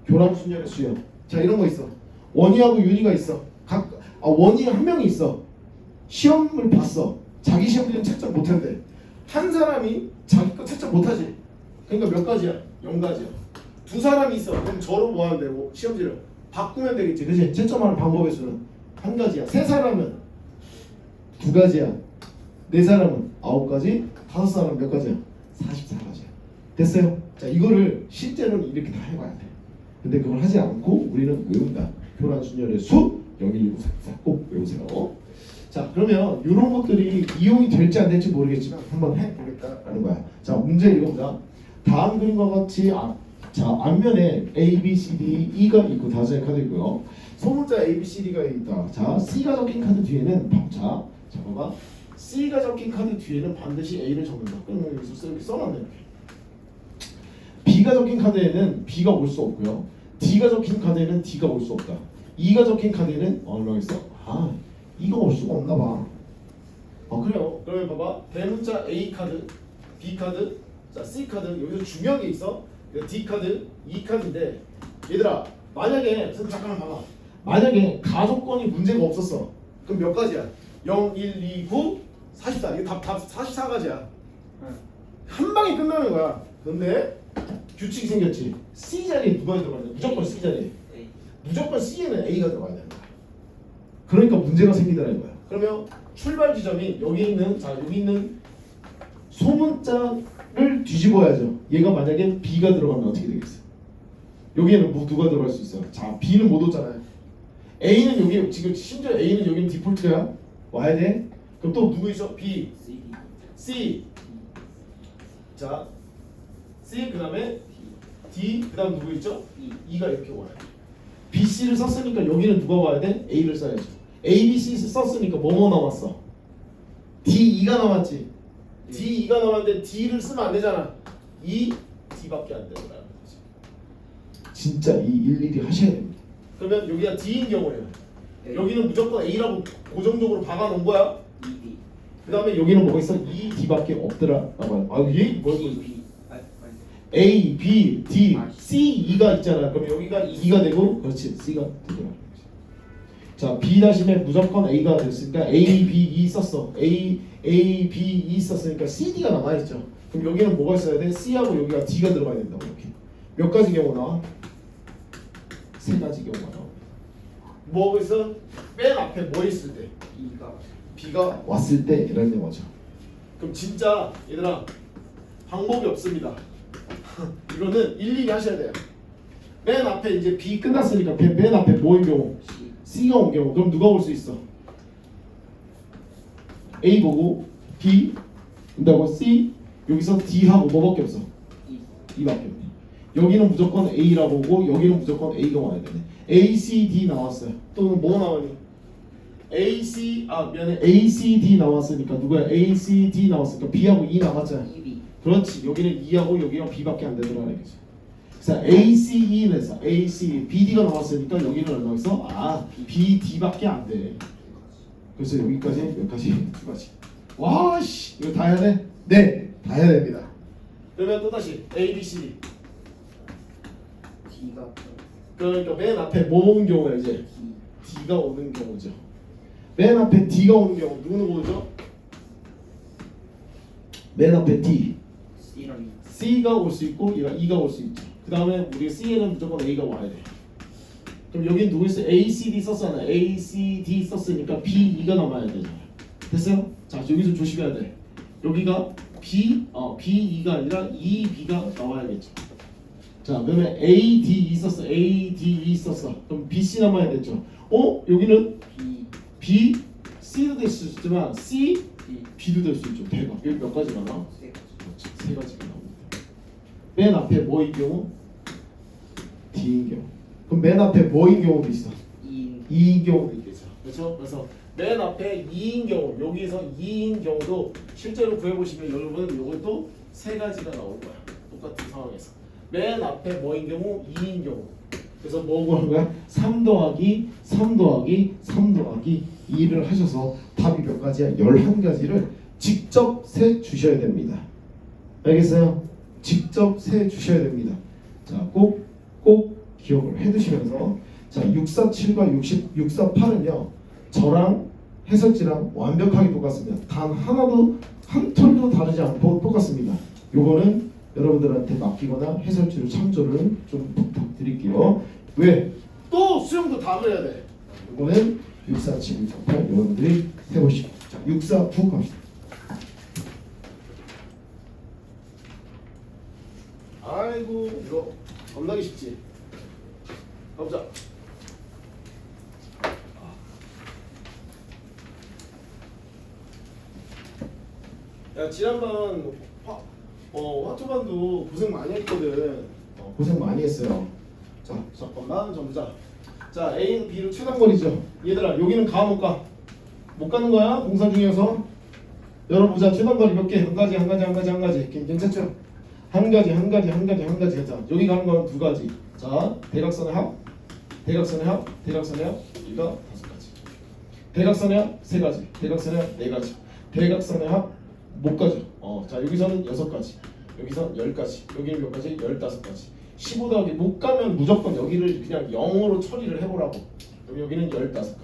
교란순열의 수요. 자 이런 거 있어. 원희하고 윤희가 있어. 원희 한 명이 있어. 시험을 봤어. 자기 시험지는 채점 못한대. 한 사람이 자기 거 채점 못하지. 그러니까 몇 가지야? 0가지야. 두 사람이 있어. 그럼 저로 뭐 하면 되고 시험지를 바꾸면 되겠지. 그치? 채점하는 방법의 수는 한 가지야. 세 사람은 두 가지야. 네 사람은 9가지. 다섯 사람은 몇 가지야? 44가지야. 됐어요? 자 이거를 실제로는 이렇게 다 해봐야 돼. 근데 그걸 하지 않고 우리는 외운다. 교란순열의 수 0, 1, 2, 9, 44 꼭 외우세요. 자 그러면 이런 것들이 이용이 될지 안 될지 모르겠지만 한번 해보겠다라는 거야. 자 문제 읽어보자. 다음 그림과 같이 자 앞면에 A, B, C, D, E가 있고 다섯의 카드 있고요. 소문자 A, B, C, D가 있다. 자 C가 적힌 카드 뒤에는 자 봐봐. C가 적힌 카드 뒤에는 반드시 A를 적는다. 그러면 여기서 이렇게 써놨네. B가 적힌 카드에는 B가 올 수 없고요. D가 적힌 카드에는 D가 올 수 없다. E가 적힌 카드에는 얼마 있어? E가 올 수가 없나 봐. 그래요. 그러면 봐봐. 대문자 A 카드, B 카드, 자 C 카드 여기서 중요한 게 있어. D 카드, E 카드인데 얘들아 만약에 잠깐만 봐봐. 만약에 가족권이 문제가 없었어. 그럼 몇 가지야? 0, 1, 2, 9, 44. 이거 답 44가지야. 한 방에 끝나는 거야. 근데 규칙이 생겼지. C 자리에 누가 들어가야 돼? 무조건 C 자리에. 무조건 C에는 A가 들어가야 되는 거야. 그러니까 문제가 생기더라는 거야. 그러면 출발 지점이 여기 있는 소문자를 뒤집어야죠. 얘가 만약에 B가 들어가면 어떻게 되겠어? 여기에는 누가 들어갈 수 있어? 자 B는 못 오잖아요. A는 여기 지금 심지어 A는 여기는 디폴트야. 와야 돼. 그럼 또 누구 있어? B, C. 자 C 그 다음에 D 그 다음 누구 있죠? E가 이렇게 와요. B, C를 썼으니까 여기는 누가 와야 돼? A를 써야죠. A, B, C 썼으니까 뭐뭐 남았어? D, E가 남았지. D, E가 남았는데 D를 쓰면 안 되잖아. E, D밖에 안 되더라는 거지. 진짜 이 일일이 하셔야 됩니다. 그러면 여기가 D인 경우에는 여기는 무조건 A라고 고정적으로 박아놓은 거야. 그 다음에 여기는 뭐가 있어? E, D밖에 없더라. 얘 뭐야? A, B, D, C, E가 있잖아. 그럼 여기가 E가 되고 그렇지 C가 되더라. 자 B 다시에 무조건 A가 됐으니까 A, B, E 썼어. A, B, E 썼으니까 C, D가 남아있죠. 그럼 여기는 뭐가 있어야 돼? C하고 여기가 D가 들어가야 된다고. 이렇게 몇 가지 경우 나와? 세 가지 경우가 나와. 뭐가 있어? 맨 앞에 뭐 있을 때? B가 왔을 때 이런 영어죠. 그럼 진짜 얘들아 방법이 없습니다. 이거는 일일이 하셔야 돼요. 맨 앞에 이제 B 끝났으니까 맨 앞에 뭐인 경우? C가 온 경우. 그럼 누가 올 수 있어? A 보고 B 그다고 C 여기서 D 하고 뭐밖에 없어? E밖에 없네. 여기는 무조건 A라고 보고 여기는 무조건 A가 와야 되네. A, C, D 나왔어요. 또는 뭐 나오니? A, C 미안해. A, C, D 나왔으니까 누구야? A, C, D 나왔으니까 B하고 E 남았잖아. 그렇지. 여기는 E하고 여기가 B밖에 안 되더라는 거지. 자, A, C, E는 A, C, B, D가 나왔으니까 여기는 얼마 있어? B, D밖에 안 돼. 그래서 여기까지 여기까지 두 가지. 와, 씨, 이거 다 해야 돼? 네, 다 해야 됩니다. 그러면 또 다시 A, B, C, D. D가 그러니까 맨 앞에 뭐 오는 경우야 이제? D가 오는 경우죠. 맨 앞에 D가 오는 경우 누구는 오죠? 맨 앞에 D. C가 올 수 있고 얘가 E가 올 수 있죠. 그 다음에 우리 C에는 무조건 A가 와야 돼. 그럼 여기 누구 있어? A, C, D 썼잖아. A, C, D 썼으니까 B, E가 남아야 되잖아. 됐어요? 자 여기서 조심해야 돼. 여기가 B, E가 아니라 E, B가 나와야겠죠. 자 그러면 A, D, E 썼어. A, D, E 썼어. 그럼 B, C 남아야 됐죠. 여기는 B, C도 될 수 있지만 C, B도 될 수 있죠. 대박. 여기 몇 가지 나와? 세 세 가지가 나옵니다. 맨 앞에 뭐인 경우? D인 경우. 그럼 맨 앞에 뭐인 경우도 있어? 2인 경우도 있겠죠. 그렇죠? 그래서 맨 앞에 2인 경우, 여기서 2인 경우도 실제로 구해보시면 여러분 이것도 세 가지가 나올 거야. 똑같은 상황에서. 맨 앞에 뭐인 경우? 2인 경우. 그래서 뭐 구하는 거야? 3 더하기 3 더하기 3 더하기 2를 하셔서 답이 몇 가지야? 11가지를 직접 세 주셔야 됩니다. 알겠어요? 직접 세 주셔야 됩니다. 자, 꼭 기억을 해두시면서 자, 647과 648은요 저랑 해설지랑 완벽하게 똑같습니다. 단 하나도 한 톨도 다르지 않고 똑같습니다. 요거는 여러분들한테 맡기거나 해설지로 참조를 좀 부탁드릴게요. 왜? 또 수영도 다 그래야 돼. 요거는 647, 648 여러분들이 해보시고 자, 649 갑시다. 아이고 이거 겁나기 쉽지. 가보자. 야 지난번 화투반도 고생 많이 했거든. 고생 많이 했어요. 자 잠깐만 좀 보자. 자 A는 B로 최단거리죠. 얘들아 여기는 가 못 가? 못 가는 거야 공사 중이어서. 열어보자. 최단거리 몇 개? 한 가지. 괜찮죠? 한 가지. 자 여기 가는 건 두 가지. 자 대각선의 합, 대각선의 합. 이거 5가지. 대각선의 합 3가지. 대각선의 합 4가지. 대각선의 합 못 가죠. 자 여기서는 6가지. 여기서 10가지. 여기는 몇 가지? 15가지. 15 더하기 못 가면 무조건 여기를 그냥 0으로 처리를 해보라고. 그럼 여기는 15가지.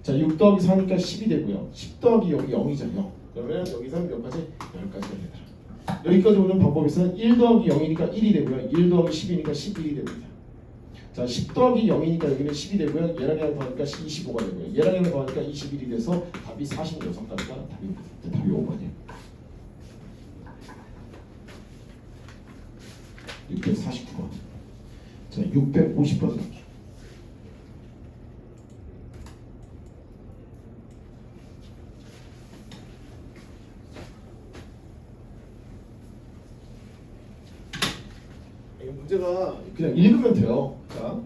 자 6 더하기 4니까 10이 되고요. 10 더하기 여기 0이죠. 0. 그러면 여기서 몇 가지? 10가지가 되더라. 여기까지 오는 방법에서는 1 더하기 0이니까 1이 되고요. 1 더하기 10이니까 11이 됩니다. 자 10 더하기 0이니까 여기는 10이 되고요. 얘랑 더하니까 25가 되고요. 얘랑 더하니까 21이 돼서 답이 46가지가 답이 5번이에요. 649번. 자 650번. 문제가 그냥 읽으면 돼요. 자,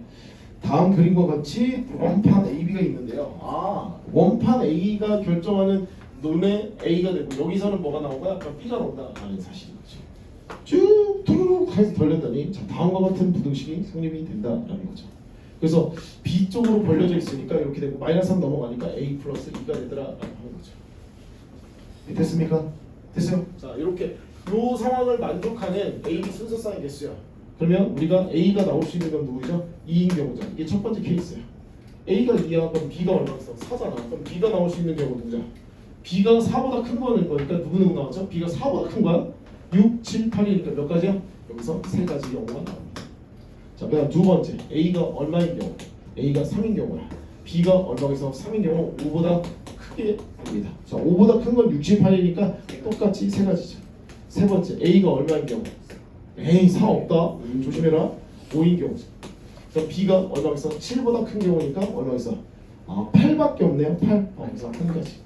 다음 그림과 같이 원판 AB가 있는데요. 원판 A가 결정하는 논의 A가 되고 여기서는 뭐가 나오고 약간 B가 나온다 하는 사실인 거죠. 쭉 해서 벌렸더니 자, 다음과 같은 부등식이 성립이 된다라는 거죠. 그래서 B 쪽으로 벌려져 있으니까 이렇게 되고 마이너스 3 넘어가니까 A 플러스 2가 되더라라고 하는 거죠. 됐습니까? 됐어요? 자, 이렇게 이 상황을 만족하는 A, B 순서쌍이 됐어요. 그러면 우리가 A가 나올 수 있는 건 누구죠? 2인 경우죠. 이게 첫 번째 케이스예요. A가 2야. 그럼 B가 얼마나 있어? 4잖아. 그럼 B가 나올 수 있는 경우 누구죠? B가 4보다 큰 거는 거니까 누구 나왔죠? B가 4보다 큰 거야? 6, 7, 8이니까 몇 가지야? 여기서 3가지 경우가 나옵니다. 자, 그다음 두 번째 A가 얼마인 경우? A가 3인 경우야. B가 얼마에서 3인 경우 5보다 크게 됩니다. 자, 5보다 큰 건 6, 7, 8이니까 똑같이 3가지죠. 세 번째 A가 얼마인 경우? 에이 4 없다. 조심해라. 5인 경우죠. 그럼 B가 얼마에서 7보다 큰 경우니까 얼마에서 8밖에 없네요. 8. 그래서 한 가지.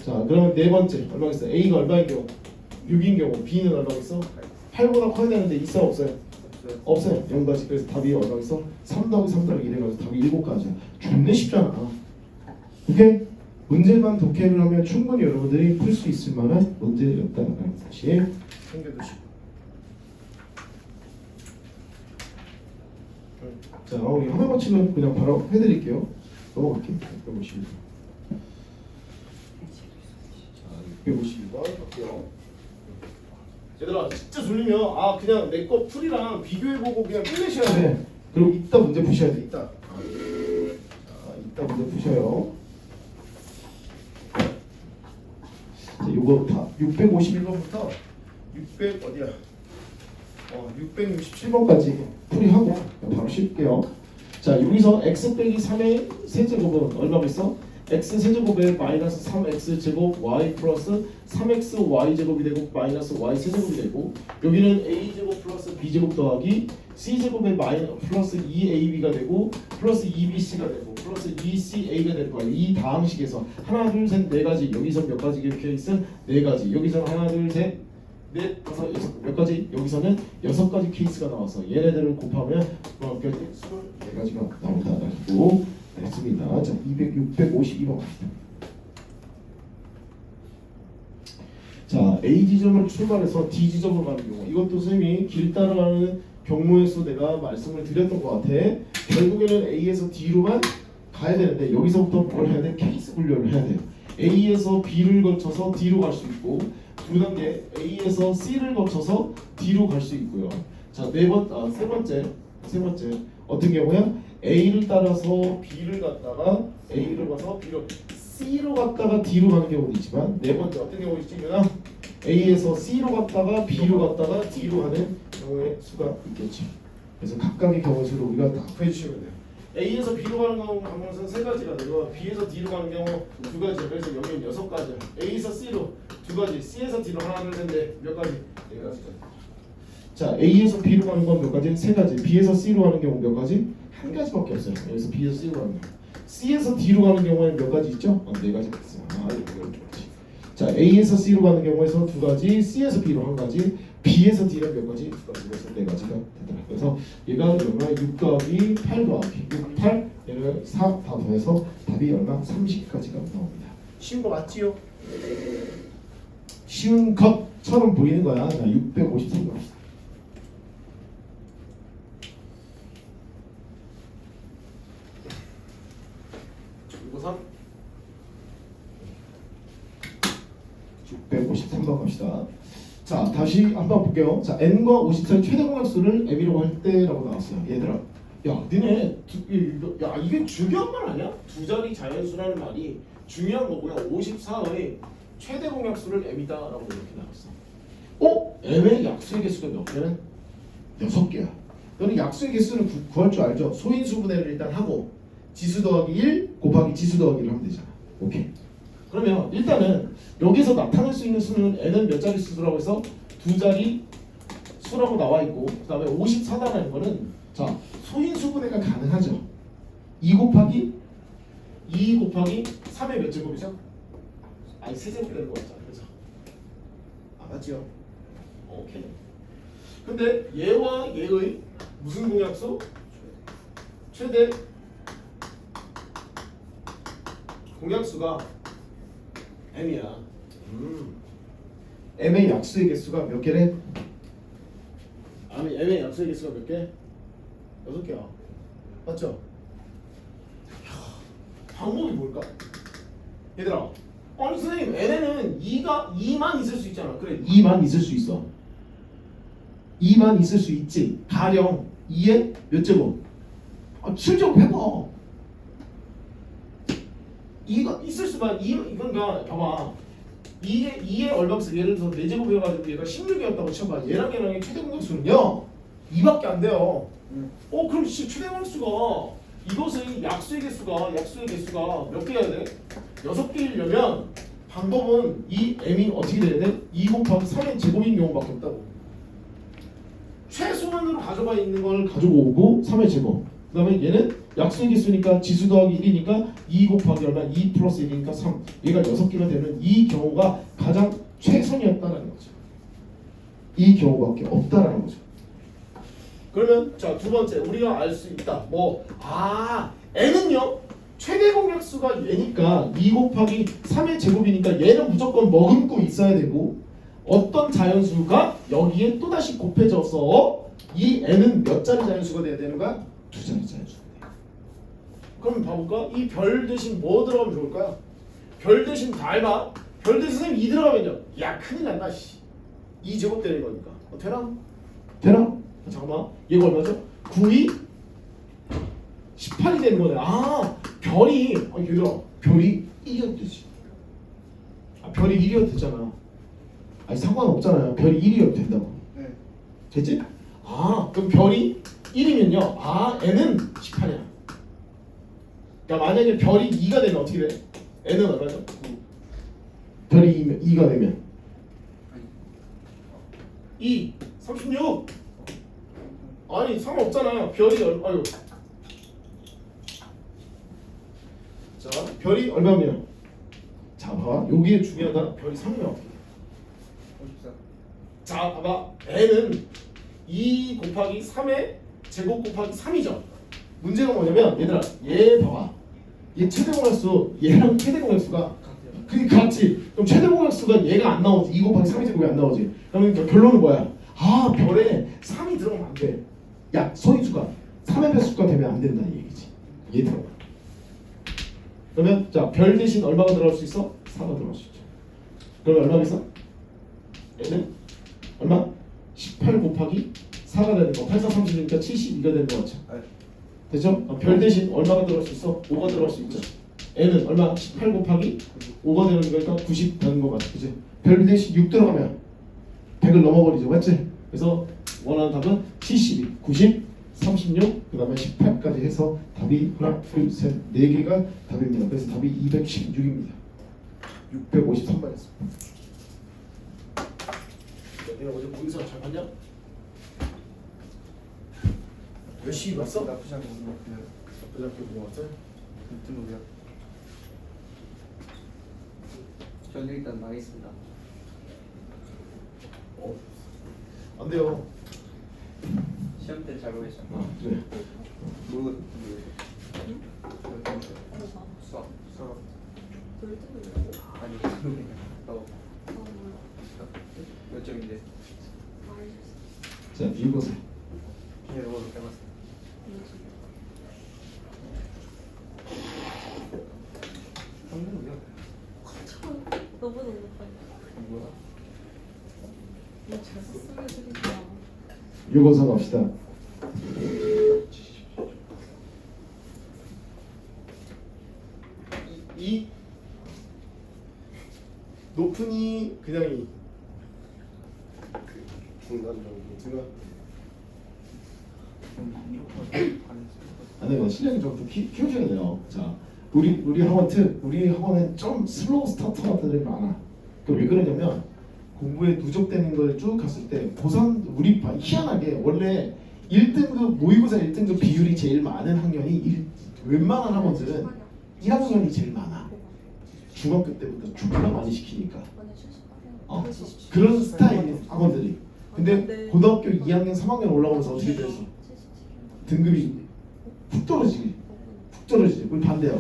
자, 그러면 네 번째 얼마겠어? A가 얼마인 경우? 6인 경우. B는 얼마겠어? 8보다 커야 되는데 있어 없어요? 없어요. 0가지. 그래서 답이 얼마겠어? 3 더하기 3 더하기 1해가지고 답이 7가지야. 존내 쉽잖아. 오케이? 문제만 독해를 하면 충분히 여러분들이 풀 수 있을 만한 문제였다는 사실 챙겨두시고. 자, 우리 하나같이는 그냥 바로 해드릴게요. 넘어갈게요. 652번. 자, 652번 할게요. 얘들아, 진짜 졸리면 그냥 내 거 풀이랑 비교해보고 그냥 끝내셔야 돼. 그리고 이따 문제 푸셔야 돼. 이따. 자, 이따 문제 푸셔요. 자, 요거 다 651번부터 600 어디야? 667번까지 풀이하고 바로 쉴게요. 자, 여기서 x 빼기 3의 세제곱은 얼마겠어? x 세제곱에 마이너스 3x 제곱 y 플러스 3x y 제곱이 되고 마이너스 y 세제곱이 되고 여기는 a 제곱 플러스 b 제곱 더하기 c 제곱에 플러스 2ab가 되고 플러스 2bc가 되고 플러스 2ca가 될 거야. 이 다항식에서 하나 둘 셋 네 가지. 여기서 몇 가지 이렇게 있음? 네 가지. 여기서는 하나 둘 셋 넷, 다섯, 여섯 몇 가지? 여기서는 6가지 케이스가 나와서 얘네들을 곱하면 몇 가지? 24가지가 나온다라고 했습니다. 자, 652번 갑니다. 자, A 지점을 출발해서 D 지점으로 가는 경우, 이것도 선생님이 길 따라가는 경우에서 내가 말씀을 드렸던 것 같아. 결국에는 A에서 D로만 가야 되는데 여기서부터 뭘 해야 돼? 케이스 분류를 해야 돼요. A에서 B를 거쳐서 D로 갈 수 있고, 두 단계 A에서 C를 거쳐서 D로 갈 수 있고요. 자, 세 번째 어떤 경우야? A를 따라서 B를 갔다가 A로 가서 B로 C로 갔다가 D로 가는 경우도 있지만, 네 번째 어떤 경우 있지? A에서 C로 갔다가 B로 갔다가 D로 가는 경우의 수가 있겠죠. 그래서 각각의 경우 수를 우리가 다 구해주시면 돼요. A에서 B로 가는 경우는 세 가지가 되고, B에서 D로 가는 경우 두 가지. 그래서 여기는 6가지. A에서 C로 두 가지, C에서 D로 하나 둘셋넷 몇 가지? 네 가지. 자, A에서 B로 가는 건 몇 가지? 세 가지. B에서 C로 가는 경우 몇 가지? 한 가지밖에 없어요. 여기서 B에서 C로 가는 경우. C에서 D로 가는 경우에는 몇 가지 있죠? 네 가지가 있어요. 이거 좋지. 자, A에서 C로 가는 경우에서 두 가지, C에서 B로 한 가지, B에서 D는 몇 가지? 두 가지. 그래서 네 가지가 되더라. 그래서 얘가 얼마? 6 더하기 8 더하기 6, 8, 얘를 4 다 더해서 답이 얼마? 30까지가 나옵니다. 쉬운 거 맞지요? 쉬운 것처럼 보이는 거야. 자, 653번 갑시다. 이거 3 653번 갑시다. 자, 다시 한번 볼게요. 자, n과 54의 최대 공약수를 m이라고 할 때라고 나왔어요. 얘들아, 야, 니네 야, 이게 중요한 말 아니야? 두 자리 자연수라는 말이 중요한 거고요. 54의 최대 공약수를 m이다라고 이렇게 나왔어. m의 약수의 개수가 몇 개는? 6개야. 너는 약수의 개수는 구할 줄 알죠? 소인수 분해를 일단 하고 지수 더하기 1 곱하기 지수 더하기 1 하면 되잖아. 오케이. 그러면 일단은 여기서 나타낼 수 있는 수는 n은 몇 자리 수라고 해서 두 자리 수라고 나와 있고, 그 다음에 54다라는 거는 자, 소인수 분해가 가능하죠. 2 곱하기 3의 몇 제곱이죠? 아니, 세제곱 되는 거 같잖아. 그죠? 맞지요? 오케이. 근데 얘와 얘의 무슨 공약수? 최대 공약수가 m이야. m의 약수의 개수가 몇 개래? m의 약수의 개수가 몇 개? 6개야. 맞죠? 방법이 뭘까? 얘들아, 아니 선생님, n에는 2만 있을 수 있잖아. 그래, 2만 있을 수 있어. 2만 있을 수 있지. 가령 2의 몇 제곱? 7제곱 해봐. 2가 있을 수만, 그러니까 봐봐. 2의 얼방수, 예를 들어서 4제곱 해가지고 얘가 16이었다고 쳐봐. 얘랑의 최대 공약수는요 2밖에 안 돼요. 그럼 최대 공약수가 이것의 약수의 개수가 몇 개여야 돼? 6개이려면 방법은 이 m이 어떻게 돼야 돼? 2 곱하기 3의 제곱인 경우밖에 없다고. 최소한으로 가져가 있는 걸 가지고 오고 3의 제곱. 그 다음에 얘는 약수의 개수니까 지수 더하기 1이니까 2 곱하기 얼마? 2 플러스 1이니까 3. 얘가 6개가 되는 이 경우가 가장 최선이었다는 거죠. 이 경우밖에 없다라는 거죠. 그러면 자, 두 번째 우리가 알 수 있다. n은요 최대 공약수가 얘니까 2 곱하기 3의 제곱이니까 얘는 무조건 머금고 있어야 되고, 어떤 자연수가 여기에 또다시 곱해져서 이 n은 몇 자리 자연수가 돼야 되는가? 2자리 자연수가 돼요. 그럼 봐볼까? 이 별 대신 뭐 들어가면 좋을까요? 별 대신 닮아. 별 대신 선생님 2 들어가면요, 야 큰일 난다. 2제곱 되는 거니까. 되나? 되나? 잠깐만, 얘가 얼마죠? 9이 18이 되는 거네. 별이 얘들아, 별이 1이어도 되지. 별이 1이어도 되잖아. 상관없잖아요. 별이 1이어도 된다고. 네. 됐지? 그럼 별이 1이면요 n은 18이야. 그러니까 만약에 별이 2가 되면 어떻게 돼? n은 얼마죠? 9. 별이 2가 되면 2, 36. 아니 상관없잖아요. 별이 자, 별이 얼마면? 자, 봐봐. 여기에 중요하다. 별이 3이면 어떻게 돼? 54. 자, 자, 봐봐. n은 2 곱하기 3의 제곱 곱하기 3이죠. 문제가 뭐냐면 얘들아, 얘 봐봐. 얘 최대공약수, 얘랑 최대공약수가 그게 같지. 그럼 최대공약수가 얘가 안 나오지. 2 곱하기 3의 제곱이 안 나오지. 그러면 결론은 뭐야? 아, 별에 3이 들어가면 안 돼. 야, 서인수가 3의 배수가 되면 안 된다는 얘기지. 얘 들어가. 그러면 자, 별 대신 얼마가 들어갈 수 있어? 4가 들어갈 수 있죠. 그러면 얼마겠어? 얘는 얼마? 18 곱하기 4가 되는 거. 8, 4, 30이니까 72가 되는 거 같죠? 됐죠? 별 대신 얼마가 들어갈 수 있어? 5가 들어갈 수 있죠. n은 얼마? 18 곱하기 5가 되는 거니까 90 되는 거 같죠? 그치? 별 대신 6 들어가면 100을 넘어버리죠. 맞지? 그래서 원하는 답은 72, 90, 36, 그 다음에 18까지 해서 답이 하나, 둘, 셋, 4개가 답입니다. 그래서 답이 216입니다. 653번이었습니다. 내가 어제 모의고사 잘 봤냐? 열심히 봤어? 나쁘지 않게 보는 것 같아요. 나쁘지 않게 보고 왔어요? 등록이요. 저는 일단 망했습니다. 안 돼요. 시험 때 잘 보겠습니다. 그래. 모르겠어요. 수학. 아니 몇 점인데? 자, 읽어보세요. 예, 이거 해봤어요. 한국이요? 너무 높아요. 뭐야? 잘 쓰면 되겠다. 읽어서 갑시다. 이 높은 이 그냥 이 중간 정도 중간 안 돼요. 실력이 좀 키우셔야 돼요. 자, 우리 학원은 좀 슬로우 스타터들이 많아. 그 왜 그러냐면 공부에 누적되는 걸 쭉 갔을 때 우리 희한하게 원래 1등급 모의고사 1등급 비율이 제일 많은 학년이 웬만한 학원들은 1학년이 제일 많아. 중학교 때부터 존나 많이 시키니까. 그런 스타일의 학원들이. 근데 고등학교 2학년, 3학년 올라오면서 어떻게 됐어? 등급이 푹 떨어지지. 우리 반대야.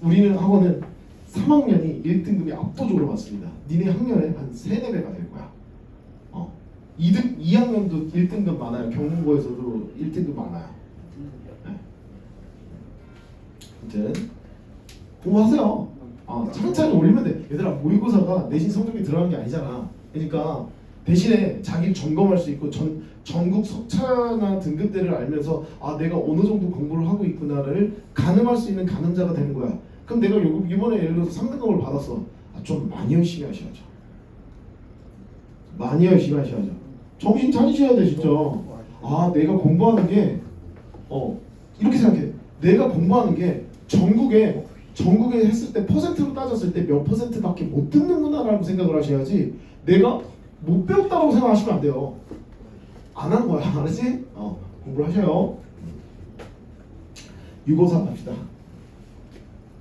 우리는 학원은 3학년이 1등급이 압도적으로 많습니다. 니네 학년에 한 3, 4배가 될 거야. 2학년도 1등급 많아요. 경문고에서도 1등급 많아요. 네. 아무튼 공부하세요. 차근차근 올리면 돼. 얘들아, 모의고사가 내신 성적이 들어가는 게 아니잖아. 그러니까 대신에 자기를 점검할 수 있고 전국 석차나 등급대를 알면서 내가 어느 정도 공부를 하고 있구나를 가늠할 수 있는 가늠자가 되는 거야. 그럼 내가 이번에 예를 들어서 3등급을 받았어. 좀 많이 열심히 하셔야죠. 많이 열심히 하셔야죠. 정신 차리셔야 돼 진짜. 내가 공부하는 게 이렇게 생각해. 내가 공부하는 게 전국에 했을 때 퍼센트로 따졌을 때 몇 퍼센트밖에 못 듣는구나라고 생각을 하셔야지 내가 못 배웠다고 생각하시면 안 돼요. 안 한 거야. 알았지? 공부를 하셔요. 653 갑시다.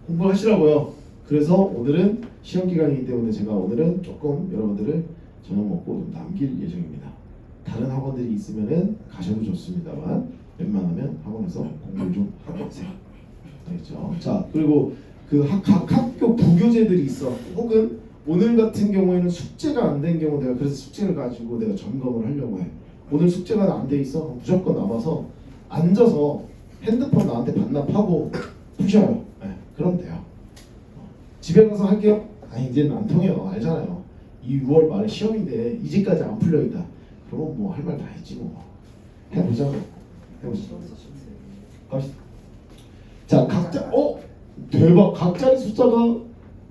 공부를 하시라고요. 그래서 오늘은 시험 기간이기 때문에 제가 오늘은 조금 여러분들을 저녁 먹고 좀 남길 예정입니다. 다른 학원들이 있으면은 가셔도 좋습니다만 웬만하면 학원에서 공부를 좀 하고 오세요. 알겠죠? 자, 그리고 각 학교 부교재들이 있어. 혹은 오늘 같은 경우에는 숙제가 안 된 경우 내가 그래서 숙제를 가지고 내가 점검을 하려고 해. 오늘 숙제가 안 돼 있어. 무조건 남아서 앉아서 핸드폰 나한테 반납하고 푸셔요. 네, 그럼 돼요. 집에 가서 할게요. 이제는 안 통해요. 알잖아요. 이 6월 말에 시험인데 이제까지 안 풀려 있다. 그러면 뭐 할 말 다 했지 뭐. 해보자고. 갑시다. 자, 각자 대박. 각자의 숫자가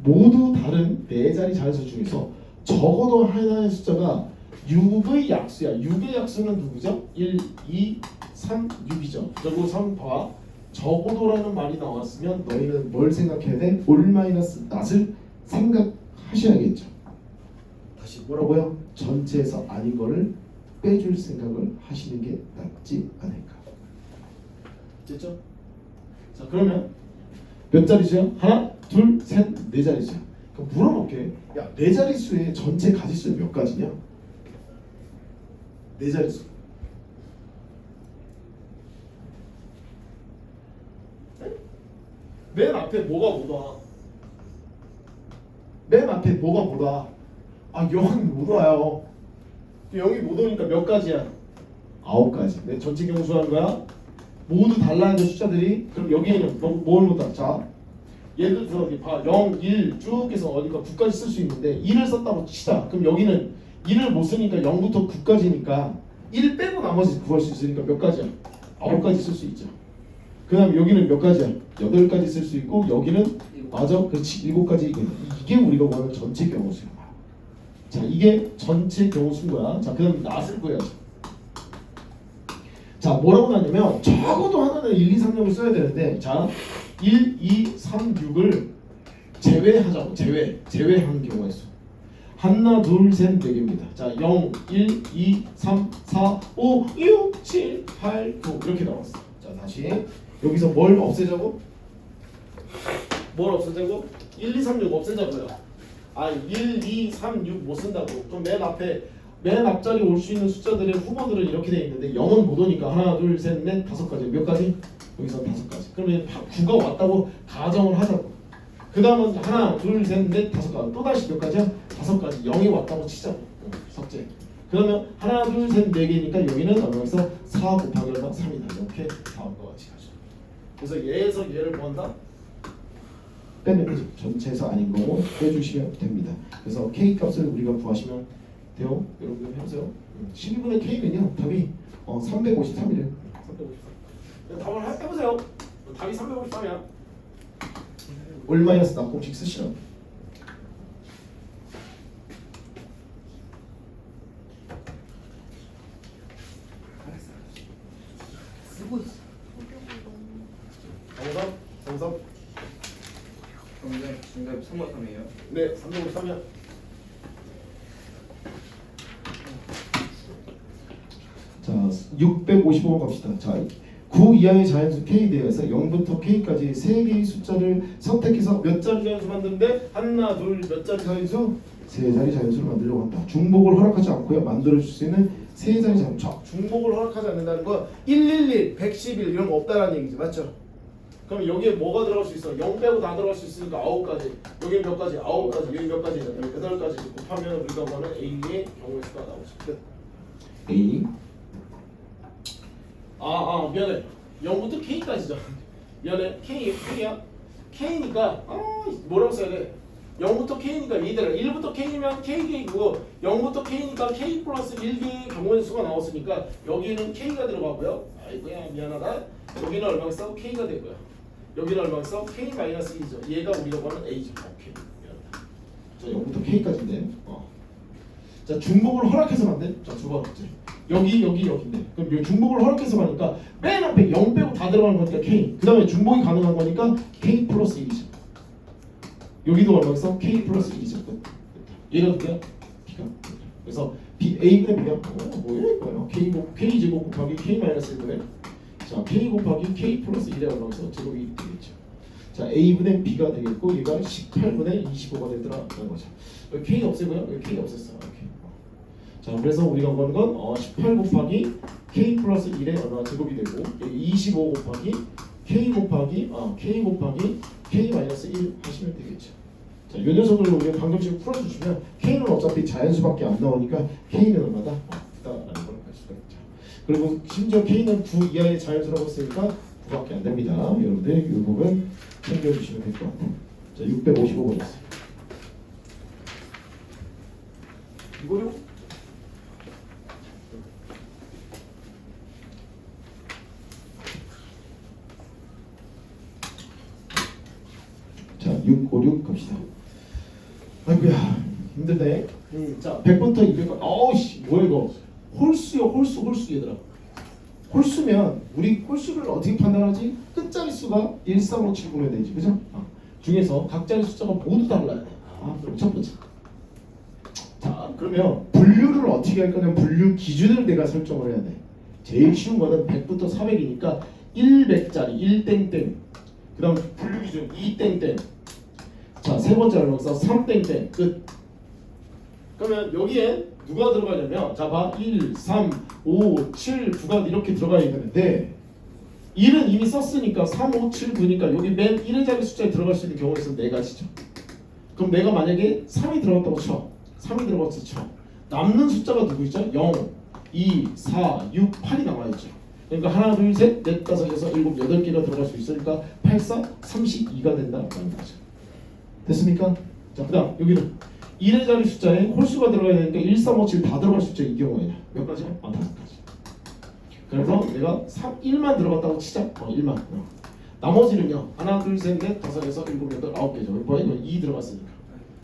모두 다른 4자리 자리수 중에서 적어도 하나의 숫자가 6의 약수야. 6의 약수는 누구죠? 1, 2, 3, 6이죠. 그리고 3 봐. 적어도라는 말이 나왔으면 너희는 뭘 생각해야 돼? 올 마이너스 낫을 생각하셔야겠죠. 다시 뭐라고요? 전체에서 아닌 거를 빼줄 생각을 하시는 게 낫지 않을까. 됐죠? 자, 그러면 몇 자리수야? 하나, 둘, 셋, 4자리수야. 그럼 물어볼게. 야, 4자리수의 전체 가지수는 몇 가지냐? 네 자릿수. 맨 앞에 뭐가 못 와? 맨 앞에 뭐가 못 와? 아 0이 못 와요. 0이 못 오니까 몇 가지야? 9가지. 내 전체 경수 하는 거야. 모두 달라야 돼 숫자들이. 그럼 여기에는 뭘 못 와? 자, 예를 들어서 여기 봐. 0, 1 쭉 해서 어디가 9까지 쓸 수 있는데 1을 썼다고 치자. 그럼 여기는 1을 못 쓰니까 0부터 9까지니까 1 빼고 나머지 구할 수 있으니까 몇 가지야? 9가지 쓸 수 있죠. 그 다음에 여기는 몇 가지야? 8가지 쓸 수 있고 여기는 맞아? 그렇지 7가지. 이게 우리가 원하는 전체 경우수야. 자, 이게 전체 경우수인 거야. 자, 그 다음에 낫을 구해야지. 자, 뭐라고 나냐면 적어도 하나는 1, 2, 3, 6을 써야 되는데 자, 1, 2, 3, 6을 제외하자고. 제외한 경우의 수. 하나, 둘, 셋, 네 개입니다. 자, 0, 1, 2, 3, 4, 5, 6, 7, 8, 9 이렇게 나왔어. 자, 다시 여기서 뭘 없애자고? 뭘 없애자고? 1, 2, 3, 6 없애자고요. 아, 1, 2, 3, 6 못 쓴다고. 그럼 맨 앞자리 올 수 있는 숫자들의 후보들은 이렇게 돼 있는데 0은 못 오니까 하나, 둘, 셋, 넷, 5가지. 몇 가지? 여기서 5가지. 그러면 9가 왔다고 가정을 하자고. 그 다음은 하나, 둘, 셋, 넷, 5가지. 또 다시 몇 가지야? 5가지. 0이 왔다고 치자고. 삭제. 그러면 하나, 둘, 셋, 4개니까 여기는 얼마에서 4 곱하기 얼마? 3이다. 이렇게 다음과 같이 가죠. 그래서 얘에서 얘를 구한다? 빼면 되죠. 전체에서 아닌 거고 빼주시면 됩니다. 그래서 K 값을 우리가 구하시면 돼요. 여러분들 해보세요. 12분의 K는요. 답이 353이래요. 353. 답을 해보세요. 답이 353이야. 얼마였어? 공식 쓰시라. 쓰고 있어. 정답. 정답 353이에요. 네, 353이야. 자, 655번 갑시다. 자, 9 이하의 자연수 K 대에서 0부터 K까지 3개의 숫자를 선택해서 몇 자리 자연수 만드는데 하나, 둘, 몇 자리 자연수? 3자리 자연수를 만들려고 한다. 중복을 허락하지 않고요. 만들어줄 수 있는 3자리 자연수. 자, 중복을 허락하지 않는다는 건 111, 111 이런 거 없다라는 얘기지. 맞죠? 그럼 여기에 뭐가 들어갈 수 있어? 0 빼고 다 들어갈 수 있으니까 9가지. 여기 몇 가지? 9가지. 여기 몇 가지? 8가지. 곱하면 우리가 말하는 A의 경우의 수가 나오죠. 끝. A. 미안해. 0부터 K까지죠. 미안해. K야. K니까 뭐라고 써야 돼? 0부터 K니까 얘들아 1부터 K면 K이고 0부터 K니까 K 플러스 1개의 경우의 수가 나왔으니까 여기는 K가 들어가고요. 아이고야 미안하다. 여기는 얼마겠어? K가 되고요. 여기는 얼마겠어? K 마이너스 2죠. 얘가 우리가 보는 A죠. 오케이. 미안하다. 자, 0부터 K까지인데. 자, 중복을 허락해서 만든. 자, 두 번째. 여기인데. 그럼 여기 중복을 허락해서 가니까 맨 앞에 0 빼고 다 들어가는 거니까 K. 그 다음에 중복이 가능한 거니까 K 플러스 1이죠. 여기도 얼마겠어? K 플러스 1이죠. 얘가 누구야? B가. 그래서 A분의 B야. 뭐야 이거요? K 제곱 곱하기 K 마이너스 1분의. 자, K 곱하기 K 플러스 1에 얼마겠어? 제곱이 되겠죠. 자, A분의 B가 되겠고 얘가 18분의 25가 되더라는 거죠. 여기 K 없애고요. 여기 K 없앴어. 이렇게. 자, 그래서 우리가 보는 건 18 곱하기 K 플러스 1에 얼마 제곱이 되고 25 곱하기 K 곱하기 K 마이너스 1 하시면 되겠죠. 자, 이 녀석을 우리가 방정식을 풀어주시면 K는 어차피 자연수밖에 안 나오니까 K는 얼마다? 없다라는 걸 알 수가 있죠. 그리고 심지어 K는 9 이하의 자연수라고 했으니까 9밖에 안 됩니다. 여러분들 이 부분 챙겨주시면 될 것 같아요. 자, 655번이었어요. 이거요? 자, 656 갑시다. 아이고야 힘들네. 자, 100부터 200까지. 어우씨 뭐야 이거? 홀수요 홀수 얘들아. 홀수면 우리 홀수를 어떻게 판단하지? 끝자리 수가 13579면 되지, 그죠? 중에서 각자리 숫자가 모두 달라야 돼. 그럼 첫 번째. 자, 그러면 분류를 어떻게 할 거냐면 분류 기준을 내가 설정을 해야 돼. 제일 쉬운 거는 100부터 400이니까 100짜리 1땡땡. 그다음 분류 기준 2땡땡. 자, 세 번째 얼마겠어? 3땡땡. 끝. 그러면 여기에 누가 들어가냐면 자 봐. 1, 3, 5, 7, 9가 이렇게 들어가야 되는데 1은 이미 썼으니까 3, 5, 7, 9니까 여기 맨 1의 자리 숫자에 들어갈 수 있는 경우가 있으면 4가지죠. 그럼 내가 만약에 3이 들어갔다고 쳐. 3이 들어갔어 쳐. 남는 숫자가 누구 있죠? 0, 2, 4, 6, 8이 남아있죠. 그러니까 하나, 둘, 셋, 넷, 다섯, 여섯, 일곱, 8개가 들어갈 수 있으니까 8, 4, 32가 된다는 거죠. 됐습니까? 자, 그 다음 여기는 1의 자리 숫자에 홀수가 들어가야 되니까 1, 3, 5, 7 다 들어갈 수 있죠. 이 경우에는 몇 가지야? 5가지. 그래서 내가 3, 1만 들어갔다고 치자. 1만. 나머지는요. 하나, 둘, 셋, 넷, 다섯, 여섯, 일곱, 여덟, 9개죠. 이거 2 들어갔으니까.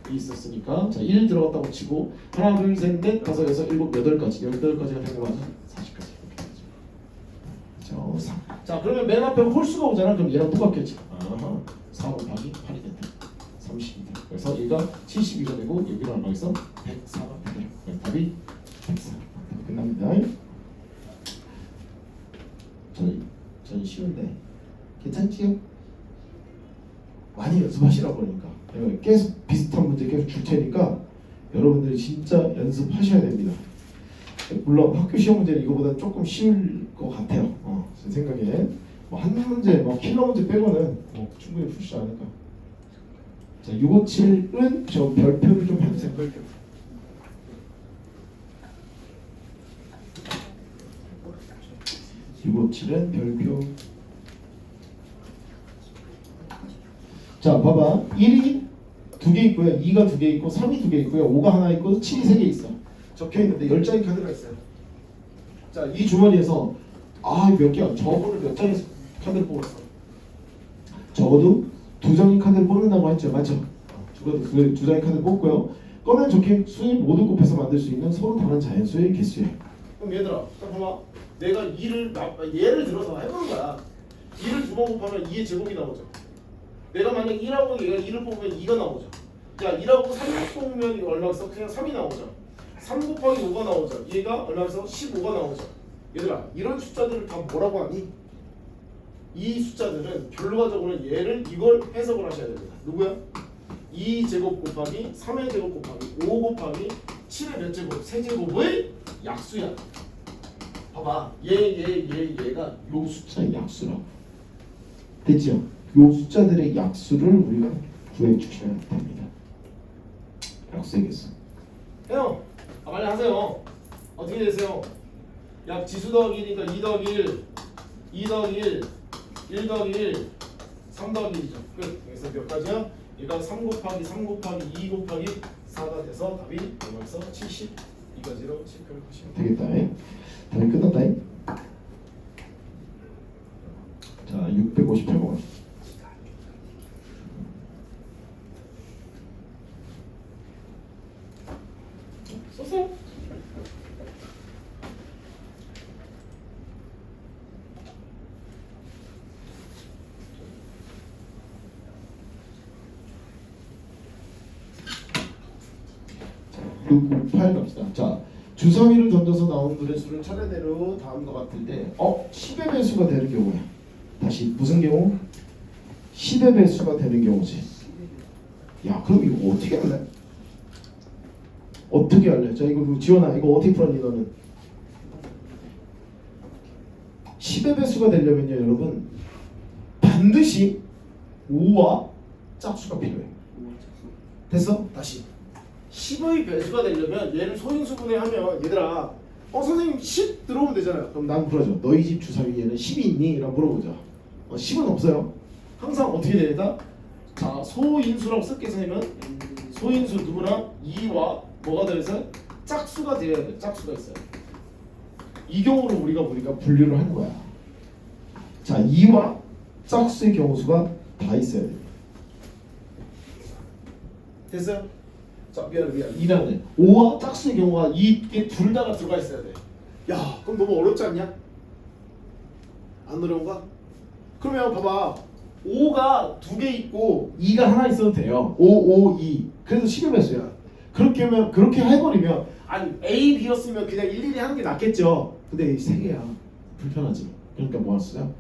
2 있었으니까 자, 1 들어갔다고 치고 하나, 둘, 셋, 넷, 다섯, 여섯, 일곱, 8가지. 18가지가 된 거 맞아? 40가지. 이렇게 되죠. 자, 그러면 맨 앞에 홀수가 오잖아. 그럼 얘랑 똑같겠지. 4 곱하기 8이 된다. 32다. 그래서 얘가 72가 되고 여기는 얼마겠어? 104가 되더라. 그래서 답이 104. 끝납니다. 저는 쉬운데 괜찮지요? 많이 연습하시라고 그러니까 내가 계속 비슷한 문제 계속 줄 테니까 여러분들이 진짜 연습하셔야 됩니다. 물론 학교 시험 문제는 이거보다 조금 쉬울 것 같아요. 제 생각에 뭐 한 문제, 뭐 킬러 문제 빼고는 충분히 풀 수 않을까. 자, 657은 저 별표를 좀 해주세요. 별표. (657은) 별표. 자, 봐봐. 1이 2개 있고요. 2가 2개 있고 3이 2개 있고요. 5가 하나 있고 7이 3개 있어. 적혀 있는데 10장의 카드가 있어요. 자, 이 주머니에서 몇 개야? 저거를 몇 장의 카드를 뽑았어? 적어도 2장의 카드를 뽑는다고 했죠. 맞죠? 적어도 2장의 카드를 뽑고요. 꺼낸 적힌 수를 모두 곱해서 만들 수 있는 서로 다른 자연수의 개수예요. 그럼 얘들아, 봐봐. 내가 예를 들어서 해보는 거야. 2를 2번 곱하면 2의 제곱이 나오죠. 내가 만약 1하고 얘가 2를 뽑으면 2가 나오죠. 자, 1하고 3을 뽑으면 얼마겠어? 그냥 3이 나오죠. 3 곱하기 5가 나오죠. 얘가 얼마에서 15가 나오죠. 얘들아, 이런 숫자들을 다 뭐라고 하니? 이 숫자들은 결과적으로는 이걸 해석을 하셔야 됩니다. 누구야? 2제곱 곱하기 3의 제곱 곱하기 5 곱하기 7의 몇 제곱? 세제곱의 약수야. 봐봐. 얘가 요 숫자의 약수라고. 됐죠? 요 숫자들의 약수를 우리가 구해 주셔야 됩니다. 약수의 개수. 해요. 빨리 하세요. 어떻게 되세요? 약 지수 더하기 1이니까 2 더하기 1, 2 더하기 1, 1 더하기 1, 3 더하기 1이죠. 끝. 그래서 몇 가지야? 얘가 3 곱하기 3 곱하기 2 곱하기 4가 돼서 답이 얼마에서 72가지로 체크를 하시면 되겠다. 답이 끝났다. 자, 658번. 썼어요? 자, 658 갑시다. 자, 주사위를 던져서 나온 둘의 수를 차례대로 다음과 같을 때 10의 배수가 되는 경우야. 다시 무슨 경우? 10의 배수가 되는 경우지. 야, 그럼 이거 어떻게 할래? 어떻게 할래? 자, 이거 지원아, 이거 어떻게 풀었니 너는? 10의 배수가 되려면요, 여러분 반드시 5와 짝수가 필요해. 됐어? 다시 10의 배수가 되려면 얘를 소인수분해 하면 얘들아 선생님 10 들어오면 되잖아요. 그럼 난 물어줘. 너희 집 주사위에는 10이 있니? 라고 물어보자. 10은 없어요. 항상 어떻게 돼야 된다? 자, 소인수라고 쓸게 선생님은 소인수 누구나 2와 뭐가 되어서 짝수가 되어야 돼. 짝수가 있어요. 이 경우로 우리가 보니까 분류를 한 거야. 자, 2와 짝수의 경우수가 다 있어야 돼. 됐어요? 자, 미안해. 2라는 5와 짝수의 경우가 이게 둘 다가 들어가 있어야 돼. 야, 그럼 너무 어렵지 않냐? 안 어려운가? 그러면 봐봐. 5가 2개 있고 2가 하나 있어도 돼요. 5, 5, 2. 그래도 10의 배수야. 그렇게 해버리면 아니 A, B였으면 그냥 일일이 하는 게 낫겠죠. 근데 3개야. 불편하지. 그러니까 뭐 하세요?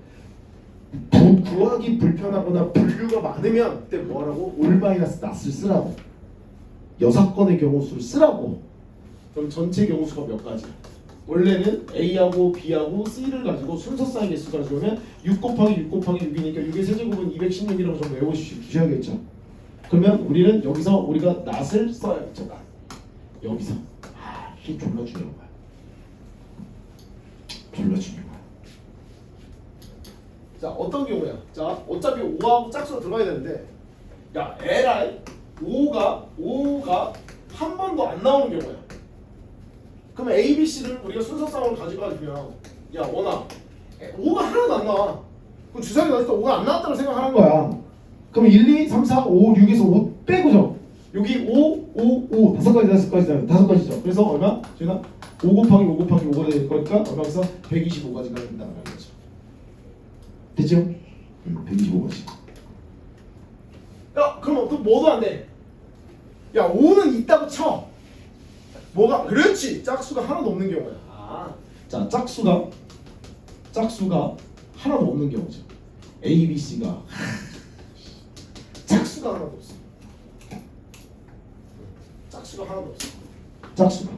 구하기 불편하거나 분류가 많으면 그때 뭐 하라고? 올 마이너스 낫을 쓰라고. 6건의 경우수를 쓰라고. 그럼 전체 경우 수가 몇 가지야? 원래는 A하고 B하고 C를 가지고 순서쌍의 개수가 그러면 6 곱하기 6 곱하기 6이니까 6의 세제곱은 216이라고 좀 외워주셔야겠죠. 그러면 우리는 여기서 우리가 낫을 써야겠죠. 낫. 여기서 이게 졸라 중요한 거야. 졸라 중요한 거야. 자, 어떤 경우야? 자, 어차피 5하고 짝수가 들어가야 되는데 야, LI 5가 한 번도 안 나오는 경우야. 그러면 A, B, C를 우리가 순서쌍으로 가져가면 야, 원아 5가 하나도 안 나와. 그럼 주사위 넣었을 때 5가 안 나왔다고 생각하는 거야. 그럼 1, 2, 3, 4, 5, 6에서 5 빼고죠. 여기 5, 다섯 가지죠. 그래서 얼마? 저희가 5 곱하기 5 곱하기 5가 될 거니까 얼마에서 125가지가 된다는 거죠. 됐죠? 125가지. 야, 그럼 또 뭐도 안 돼. 야, 5는 있다고 쳐. 뭐가? 그렇지. 짝수가 하나도 없는 경우야. 자, 짝수가 하나도 없는 경우죠. A, B, C가 짝수가 하나도 없어. 짝수가 하나도 없어.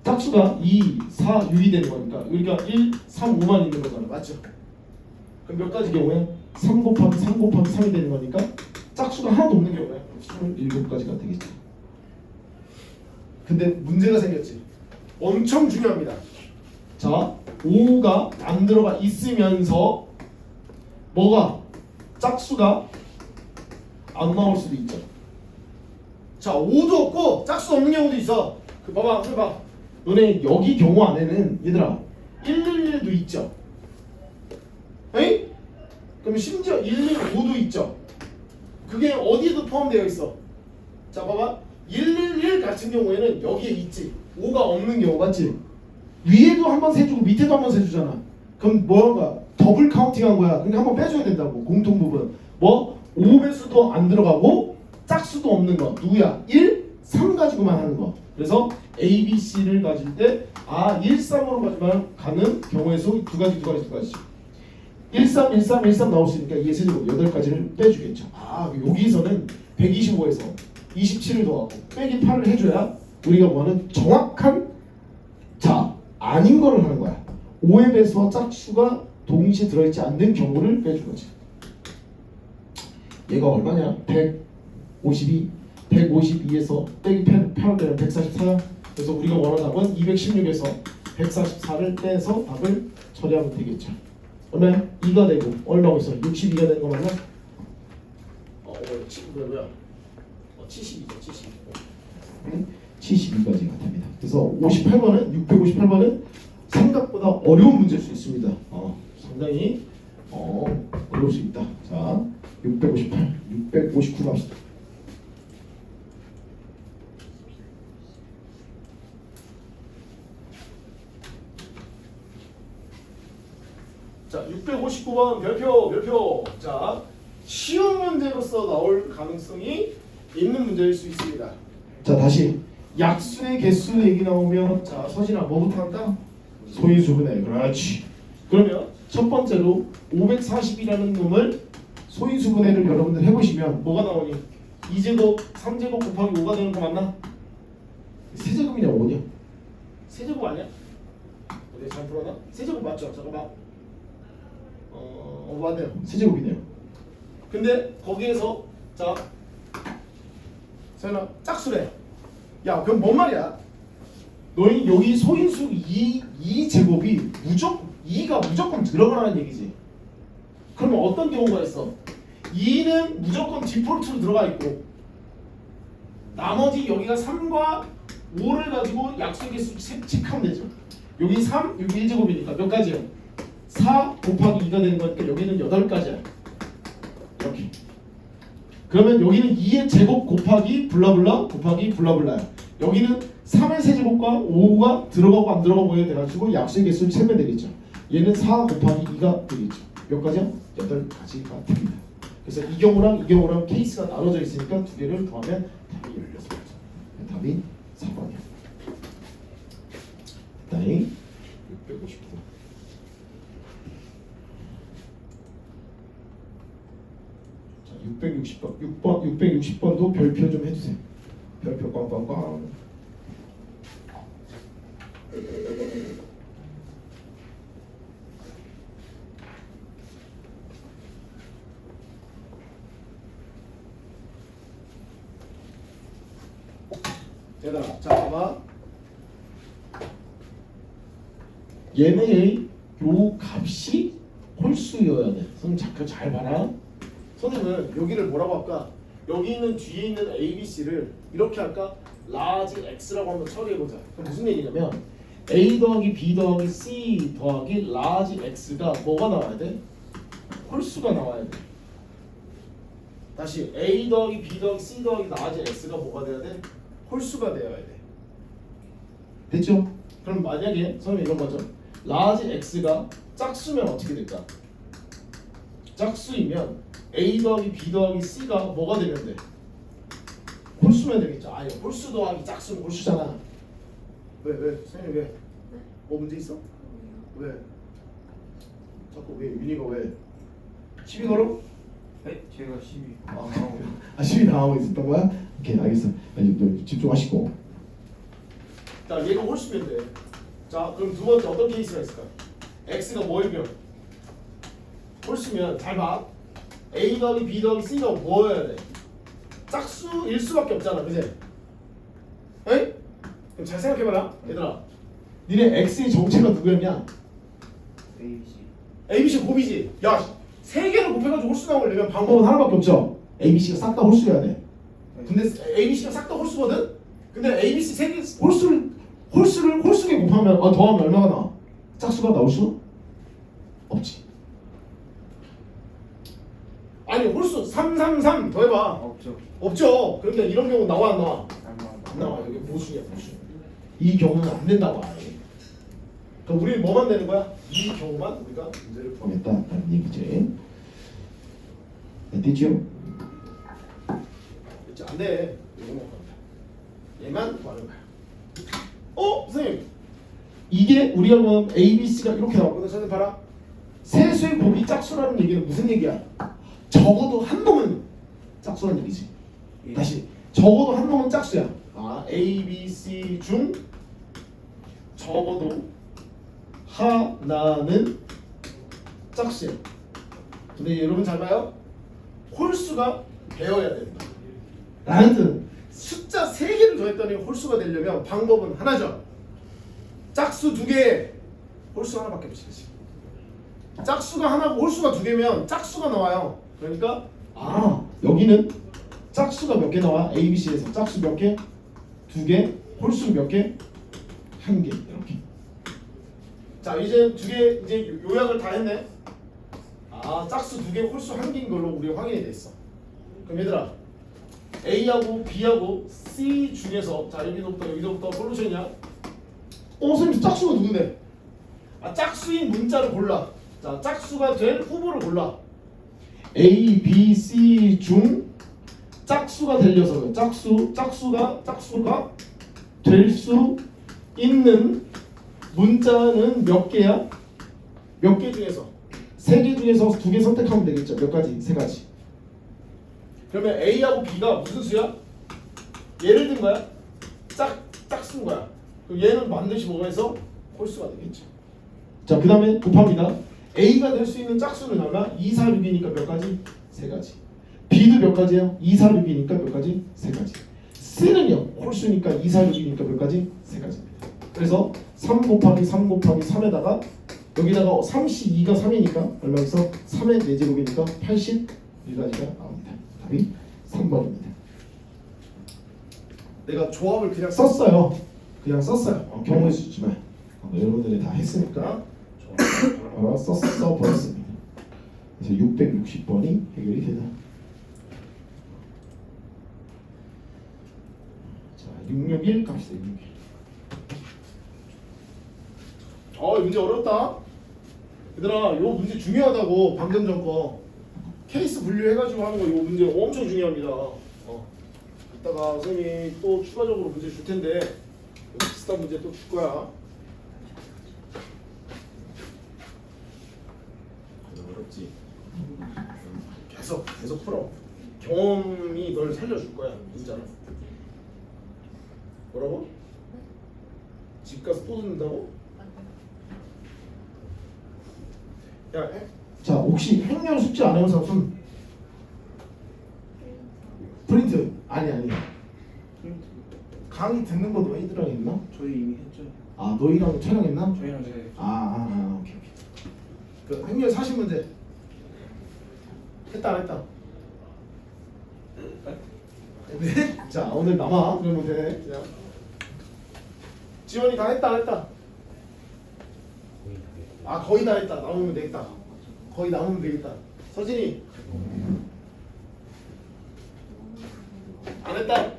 짝수가 2, 4, 6이 되는 거니까 우리가 1, 3, 5만 있는 거잖아. 맞죠? 그럼 몇 가지 경우에 3 곱하기 3 곱하기 3이 되는 거니까 짝수가 하나도 없는 경우에 27가지가 되겠죠. 근데 문제가 생겼지. 엄청 중요합니다. 자, 5가 안 들어가 있으면서 뭐가? 짝수가 안 나올 수도 있죠. 자, 5도 없고 짝수 없는 경우도 있어. 그 봐봐, 해봐. 너네 여기 경우 안에는 얘들아 111도 있죠. 에이? 그럼 심지어 115도 있죠. 그게 어디에도 포함되어 있어. 자, 봐봐. 111 같은 경우에는 여기에 있지. 5가 없는 경우 맞지? 위에도 한번 세주고 밑에도 한번 세주잖아. 그럼 뭐 한 거야? 더블 카운팅한 거야. 그러니까 한번 빼줘야 된다고. 공통 부분. 뭐 5배수도 안 들어가고 짝수도 없는 거. 누구야? 1, 3 가지고만 하는 거. 그래서 A, B, C를 가질 때 1, 3으로 가지만 가는 경우의 수 두 가지죠. 1, 3, 1, 3, 1, 3 나올 수 있으니까 2의 세제곱 8가지를 빼주겠죠. 여기서는 125에서 27을 더하고 빼기 8을 해줘야 우리가 뭐하는 정확한 아닌 거를 하는 거야. 5의 배수와 짝수가 동시에 들어있지 않는 경우를 빼준 거지. 얘가 얼마냐? 152. 152에서 빼기 8을 빼면 144야. 그래서 우리가 원하는 답은 216에서 144를 빼서 답을 처리하면 되겠죠. 얼마야? 2가 되고 얼마고 있어? 62가 되는 거 맞나? 뭐야? 72죠, 72. 72까지가 됩니다. 그래서 58번은 658번은 생각보다 어려운 문제일 수 있습니다. 상당히 어려울 수 있다. 자, 658, 659 갑시다. 자, 659번 별표. 자, 쉬운 문제로서 나올 가능성이 있는 문제일 수 있습니다. 자, 다시 약수의 개수 얘기 나오면 자, 서진아 뭐부터 할까? 소인수분해. 그렇지. 그러면 첫 번째로 540이라는 놈을 소인수분해를 여러분들 해보시면 뭐가 나오니? 2제곱, 3제곱 곱하기 5가 되는 거 맞나? 세제곱이냐 5냐? 세제곱 아니야? 어디 잘 풀어나? 세제곱 맞죠? 잠깐만. 맞네요. 세제곱이네요. 근데 거기에서 자, 세연아 짝수래. 야, 그럼 뭔 말이야? 너희 여기 소인수 2제곱이 무조건 2가 무조건 들어가라는 얘기지. 그러면 어떤 경우가 있어? 2는 무조건 디폴트로 들어가 있고 나머지 여기가 3과 5를 가지고 약수 개수 체크하면 되죠. 여기 3, 여기 1제곱이니까 몇 가지야? 4 곱하기 2가 되는 거니까 여기는 8가지야. 이렇게. 그러면 여기는 2의 제곱 곱하기 블라블라 곱하기 블라블라야. 여기는 3의 세제곱과 5가 들어가고 안 들어가고 해야 돼가지고 약수의 개수를 세면 되겠죠. 얘는 4 곱하기 2가 되겠죠. 몇 가지야? 8가지가 됩니다. 그래서 이 경우랑 케이스가 나눠져 있으니까 두 개를 더하면 답이 16가지. 답이 4번이야. 다이 659. 자, 660번. 660번도 별표 좀 해주세요. 별표 꽝꽝꽝. 얘들아, 자 봐봐. 얘네의 요 값이 홀수여야 돼. 선생님 잠깐 잘 봐라. 선생님은 여기를 뭐라고 할까? 여기 있는 뒤에 있는 A, B, C를 이렇게 할까? 라지 X라고 한번 처리해보자. 그럼 무슨 얘기냐면 A 더하기 B 더하기 C 더하기 라지 X가 뭐가 나와야 돼? 홀수가 나와야 돼. 다시 A 더하기 B 더하기 C 더하기 라지 X가 뭐가 돼야 돼? 홀수가 되어야 돼. 됐죠? 그럼 만약에 선생님 이런 거죠. 라지 X가 짝수면 어떻게 될까? 짝수이면 A 더하기 B 더하기 C가 뭐가 되면 돼? 홀수면 되겠죠. 아니 홀수 더하기 짝수는 홀수잖아. 왜? 선생님 왜? 뭐 문제 있어? 왜? 자꾸 왜? 윤희가 왜? 시비 걸어? 네? 제가 12. 시비 당하고 있었던 거야? 오케이 알겠어. 아니 좀 집중하시고. 자 얘가 홀수면 돼. 자 그럼 두 번째 어떤 케이스가 있을까? X가 뭐이면? 홀수면 잘 봐. A 더하기 B 더하기 C가 뭐여야 돼? 짝수일 수밖에 없잖아, 그지? 에이? 그럼 잘 생각해봐라, 얘들아. 니네 X의 정체가 누구였냐? ABC. ABC 곱이지. 야, 세 개를 곱해가지고 홀수 나오려면 방법은 방법은 하나밖에 없죠. A, B, C가 싹 다 홀수여야 돼. 근데 ABC가 싹 다 홀수거든? 근데 ABC 세 개 홀수에 곱하면 더하면 얼마가 나와? 짝수가 나올 수 없지. 아니 홀수 3 더해봐. 없죠. 없죠. 그러니까 이런 경우 나와 안 나와? 안 나와. 얼마? 여기 모순이야 모순. 이 경우는 안 된다고 아예. 그럼 우리는 뭐만 되는 거야? 이 경우만 우리가 문제를 풀어. 하겠다라는 얘기지. 됐죠? 그렇지 안 돼. 이거만 구하면 돼. 얘만 구하는 거야. 선생님. 이게 우리가 보는 A, B, C가 이렇게 나왔거든. 선생님 봐라. 세수의 곱이 짝수라는 얘기는 무슨 얘기야? 적어도 한 놈은 짝수라는 얘기지. 예. 다시 적어도 한 놈은 짝수야. A, B, C 중 적어도 하나는 짝수야. 근데 여러분 잘 봐요. 홀수가 되어야 된다. 라는 뜻은 숫자 3개를 더했더니 홀수가 되려면 방법은 하나죠. 짝수 2개, 홀수 하나밖에 없지. 짝수가 하나고 홀수가 2개면 짝수가 나와요. 그러니까 여기는 짝수가 몇 개 나와? A, B, C에서 짝수 몇 개? 2개, 홀수 몇 개? 1개 이렇게. 자 이제 2개 이제 요약을 다 했네. 짝수 2개, 홀수 1개인 걸로 우리 확인이 됐어. 그럼 얘들아 A하고 B하고 C 중에서 자 여기서부터 솔루션이야. 선생님 짝수가 누군데? 짝수인 문자를 골라. 자 짝수가 될 후보를 골라. A, B, C 중 짝수가 될 녀석은 짝수가 될 수 있는 문자는 몇 개야? 몇 개 중에서 3개 중에서 2개 선택하면 되겠죠. 몇 가지? 3가지. 그러면 A하고 B가 무슨 수야? 예를 든 거야? 짝수인 거야. 그럼 얘는 반드시 뭐가 있어? 홀수가 되겠죠. 자, 그 다음에 곱합니다. A가 될 수 있는 짝수는 얼마? 2, 4, 6이니까 몇 가지? 3가지. B도 몇 가지예요? 2, 4, 6이니까 몇 가지? 3가지. C는요? 홀수니까 2, 4, 6이니까 몇 가지? 3가지입니다. 그래서 3 곱하기 3 곱하기 3에다가 여기다가 32가 3이니까 얼마 있어? 3의 4제곱이니까 81가지가 나옵니다. 답이 3번입니다. 내가 조합을 그냥 썼어요. 경우의 수지만 여러분들이 다 했으니까 써버렸습니다. 그래서 660번이 해결이 되다. 자, 661 갑시다. 661. 문제 어렵다. 얘들아, 요 문제 중요하다고. 방금 전 거 케이스 분류해가지고 하는 거. 요 문제 엄청 중요합니다. 이따가 선생님이 또 추가적으로 문제 줄 텐데 비슷한 문제 또 줄 거야. 어렵지. 계속 풀어. 경험이 널 살려줄 거야. 문자는. 뭐라고? 집 가서 또 듣는다고? 야, 자 혹시 행렬 숙제 안 해본 사람 손? 프린트 아니 강의 강의 듣는 거 너희들랑 했나? 저희 이미 했죠. 아 너희랑 촬영했나? 저희랑 네. 오케이. 그 행렬 40문제 했다 안 했다? 네? 자 오늘 남아 그러면 돼 그냥 지원이 다 했다 안 했다? 아 거의 다 했다. 남으면 되겠다. 거의 남으면 되겠다. 서진이 안 했다?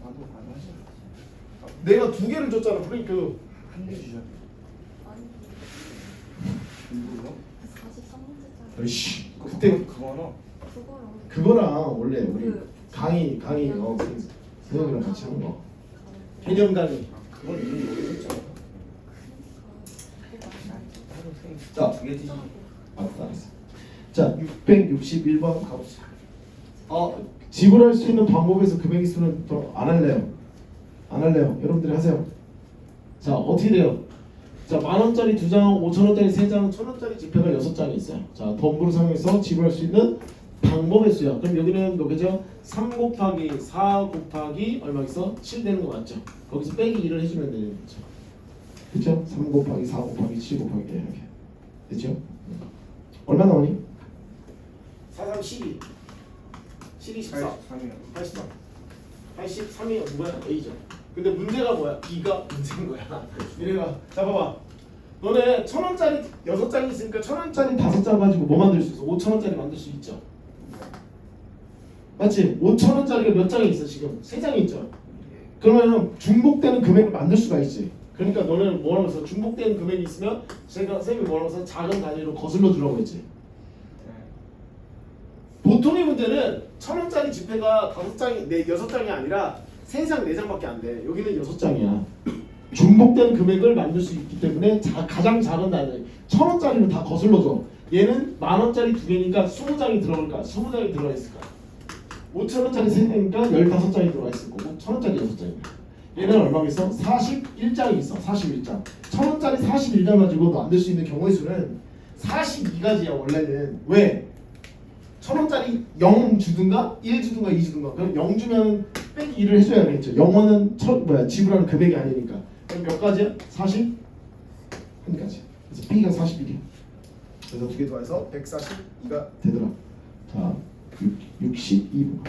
방금 가능하지? 내가 2개를 줬잖아 프린트. 한개 주셨네. 아니 이거요? 43문제짜리 아이씨 그때 그거나 그거랑 원래 우리 그 강의 선생님이랑 같이 하는 거 개념 강의. 그건 이미 여기 했잖아. 자, 두개 드시고. 알았어. 자, 661번 가보자. 지불할 수 있는 방법에서 금액이 수는 더 안 할래요. 안 할래요. 여러분들이 하세요. 자, 어떻게 돼요? 자, 10,000원짜리 2장, 5,000원짜리 3장, 1,000원짜리 지폐가 6장이 있어요. 자, 덤불 상에서 지불할 수 있는 방법의 수야. 그럼 여기는 몇 개죠? 3 곱하기 4 곱하기 얼마 있어? 7 되는 거 맞죠? 거기서 빼기 1을 해주면 되는 거죠. 그렇죠? 3 곱하기 4 곱하기 7 곱하기 이렇게. 됐죠? 얼마 나오니? 4, 3, 12 7, 24 83이요. 83 83이 누구야? A죠. 근데 문제가 뭐야? B가 문제인 거야. 얘네가 자 봐봐. 너네 1,000원짜리 6장이 있으니까 1,000원짜리 5장 가지고 뭐 만들 수 있어? 5,000원짜리 만들 수 있죠. 맞지? 5,000원짜리가 몇 장이 있어 지금? 3장이 있죠. 그러면 중복되는 금액을 만들 수가 있지. 그러니까 너는 뭐라고 해서 중복되는 금액이 있으면 선생님이 뭐라고 해서 작은 단위로 거슬러 주라고 했지. 보통의 문제는 1,000원짜리 지폐가 6장이 아니라 3장, 4장밖에 안 돼. 여기는 6장이야. 중복된 금액을 만들 수 있기 때문에 가장 작은 단위 1,000원짜리는 다 거슬러줘. 얘는 10,000원짜리 2개니까 20장이 들어갈까? 20장이 들어가 있을까? 5,000원짜리 3개니까 15장이 들어가 있을 거고 1,000원짜리 6장이야. 얘는 얼마겠어? 41장이 있어. 41장. 1,000원짜리 41장 가지고 만들 수 있는 경우의 수는 42가지야 원래는. 왜? 1,000원짜리 0 주든가 1 주든가 2 주든가. 그럼 0 주면 빼기 1을 해줘야겠죠. 0원은 지불하는 금액이 아니니까. 그럼 몇 가지야? 41가지. 그래서 B가 41이야. 그래서 2개 더해서 142가 되더라. 자, 62번.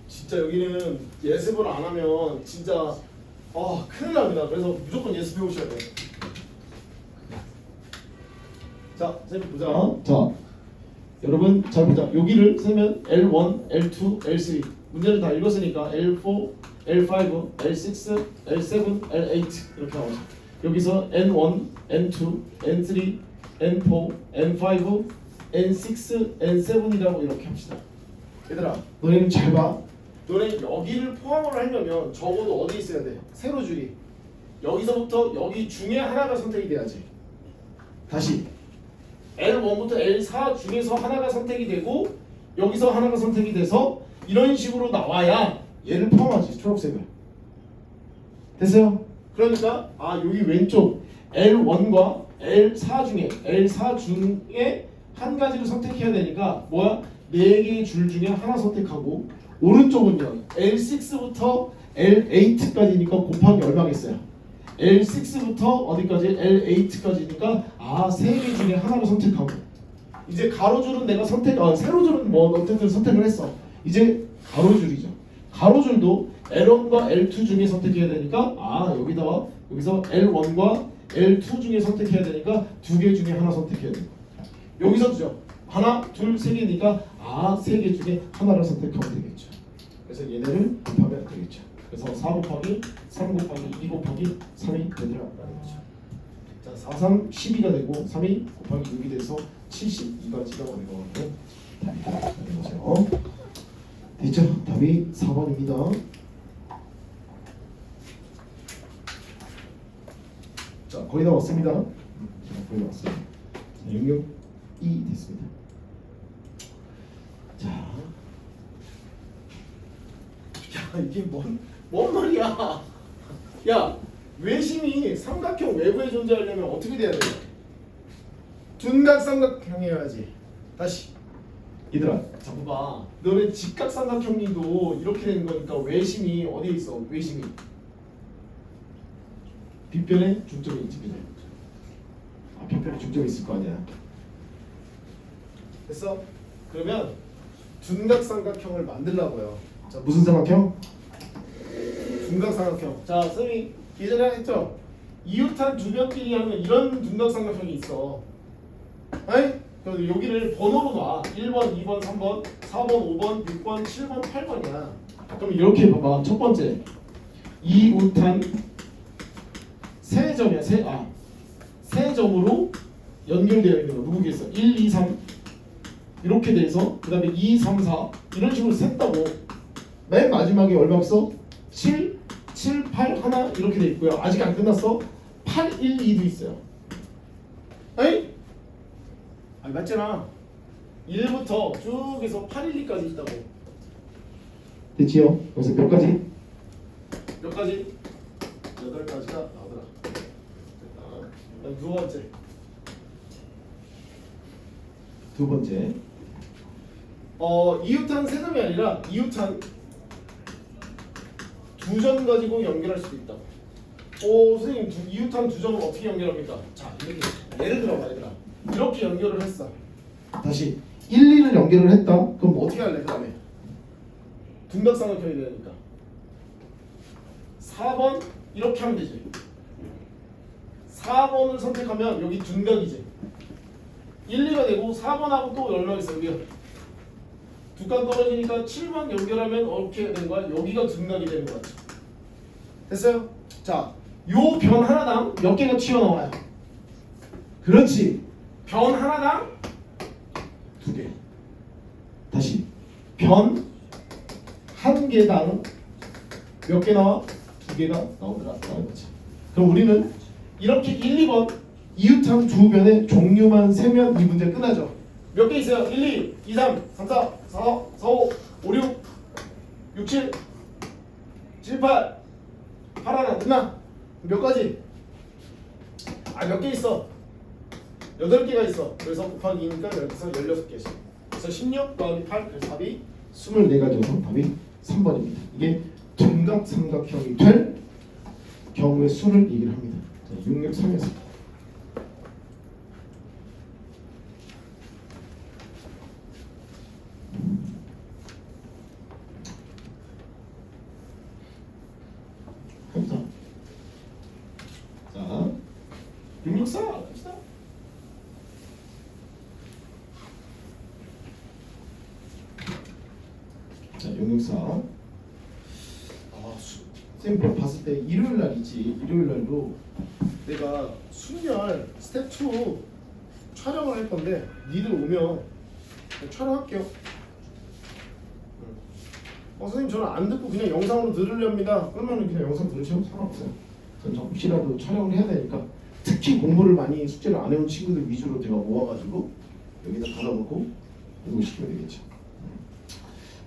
진짜 여기는 예습을 안 하면 진짜 큰일 납니다. 그래서 무조건 예습해 오셔야 돼요. 자, 선생님 보자. 자, 여러분 잘 보자. 여기를 쓰면 L1, L2, L3 문제를 다 읽었으니까 L4, L5, L6, L7, L8 이렇게 나오죠. 여기서 N1, N2, N3, N4, N5, N6, N7이라고 이렇게 합시다. 얘들아, 너희는 잘 봐. 너네 여기를 포함을 하려면 적어도 어디 있어야 돼? 세로 줄이. 여기서부터 여기 중에 하나가 선택이 돼야지. 다시 L1부터 L4 중에서 하나가 선택이 되고 여기서 하나가 선택이 돼서 이런 식으로 나와야 얘를 포함하지. 초록색을. 됐어요? 그러니까 여기 왼쪽 L1과 L4 중에 한 가지를 선택해야 되니까 뭐야? 4개의 줄 중에 하나 선택하고 오른쪽은요 L6부터 L8까지니까 곱하기 얼마겠어요? L6부터 어디까지? L8까지니까 3개 중에 하나를 선택하고 이제 가로줄은 내가 세로줄은 뭐 어쨌든 선택을 했어. 이제 가로줄이죠. 가로줄도 L1과 L2 중에 선택해야 되니까 여기서 L1과 L2 중에 선택해야 되니까 2개 중에 하나 선택해야 돼. 여기서죠. 하나, 둘, 세 개니까 3개 중에 하나를 선택하면 되겠죠. 그래서 얘네를 곱하면 되겠죠. 그래서 4 곱하기 3 곱하기 2 곱하기 3이 되더라라는 거죠. 자, 4, 3, 12가 되고 3이 곱하기 6이 돼서 72가지가 되고 답이 되는 거죠. 됐죠? 답이 4번입니다. 자, 거의 다 왔습니다. 거의 다 왔어요. 자, 영역 2 됐습니다. 자, 야 이게 뭔 말이야? 야 외심이 삼각형 외부에 존재하려면 어떻게 돼야 돼? 둔각삼각형 해야지. 다시 얘들아 자 봐봐. 너네 직각삼각형리도 이렇게 되는 거니까 외심이 어디에 있어? 외심이 빗변에 중점이 있지 그냥. 아 빗변에 중점이 있을 거 아니야. 됐어? 그러면 둔각삼각형을 만들라고요. 자 무슨 삼각형? 둔각삼각형. 자 쌤이 예전에 했죠? 이웃한 두 변끼리 하면 이런 둔각삼각형이 있어. 아이? 그래서 여기를 번호로 놔. 1번, 2번, 3번, 4번, 5번, 6번, 7번, 8번이야. 그럼 이렇게 봐봐. 첫 번째 이웃한 세 점이야. 세 점으로 연결되어 있는 거 누구겠어? 1, 2, 3 이렇게 돼서 그 다음에 2, 3, 4 이런 식으로 셌다고. 맨 마지막에 얼마 있어? 7, 7, 8 하나 이렇게 돼 있고요. 아직 안 끝났어. 8, 1, 2도 있어요. 에이? 아니 맞잖아. 1부터 쭉 해서 8, 1, 2까지 있다고. 됐지요? 그래서 몇 가지? 몇 가지? 8가지가 나오더라. 됐다. 두 번째. 두 번째 이웃한 세 점이 아니라 이웃한 두 점 가지고 연결할 수도 있다. 선생님 이웃한 두 점을 어떻게 연결합니까? 자 이렇게 예를 들어봐 얘들아. 이렇게 연결을 했어. 다시 1, 2를 연결을 했다. 그럼 어떻게 할래 그 다음에? 둔각삼각형이 되니까 4번 이렇게 하면 되지. 4번을 선택하면 여기 둔각이지. 1, 2가 되고 4번하고 또 얼마 있어 여기가 두 칸 떨어지니까 7번 연결하면 어떻게 되는 거야? 여기가 둔각이 되는 거야. 됐어요? 자, 요 변 하나당 몇 개가 튀어나와요? 그렇지. 변 하나당 2개. 다시 변 한 개당 몇 개 나와? 2개가 나오더라. 라는 거지. 그럼 우리는 이렇게 1, 2번 이웃한 두 변의 종류만 세면 이 문제 끝나죠. 몇 개 있어요? 1, 2, 2, 3, 3, 4, 4, 4, 5, 5, 6, 6, 7, 7, 8, 8 하나 끝나? 몇 가지? 몇 개 있어? 8개가 있어. 그래서 곱하기 2니까 여기서 16개씩. 그래서 16 더하기 8, 그래서 답이 24가지여서 답이 3번입니다. 이게 둔각삼각형이 될 경우의 수를 얘기를 합니다. 663에서 감사. 자, 664 갑시다. 자, 664. 쌤 봤을 때 일요일 날 있지. 일요일 날도 내가 순열 스텝 2 촬영을 할 건데 니들 오면 촬영할게요. 선생님 저는 안 듣고 그냥 영상으로 들으렵니다. 그러면 그냥 영상 들으셔도 상관없어요. 전 혹시라도 촬영을 해야 되니까 특히 공부를 많이 숙제를 안 해온 친구들 위주로 제가 모아가지고 여기다 받아놓고 공부시키면 되겠죠.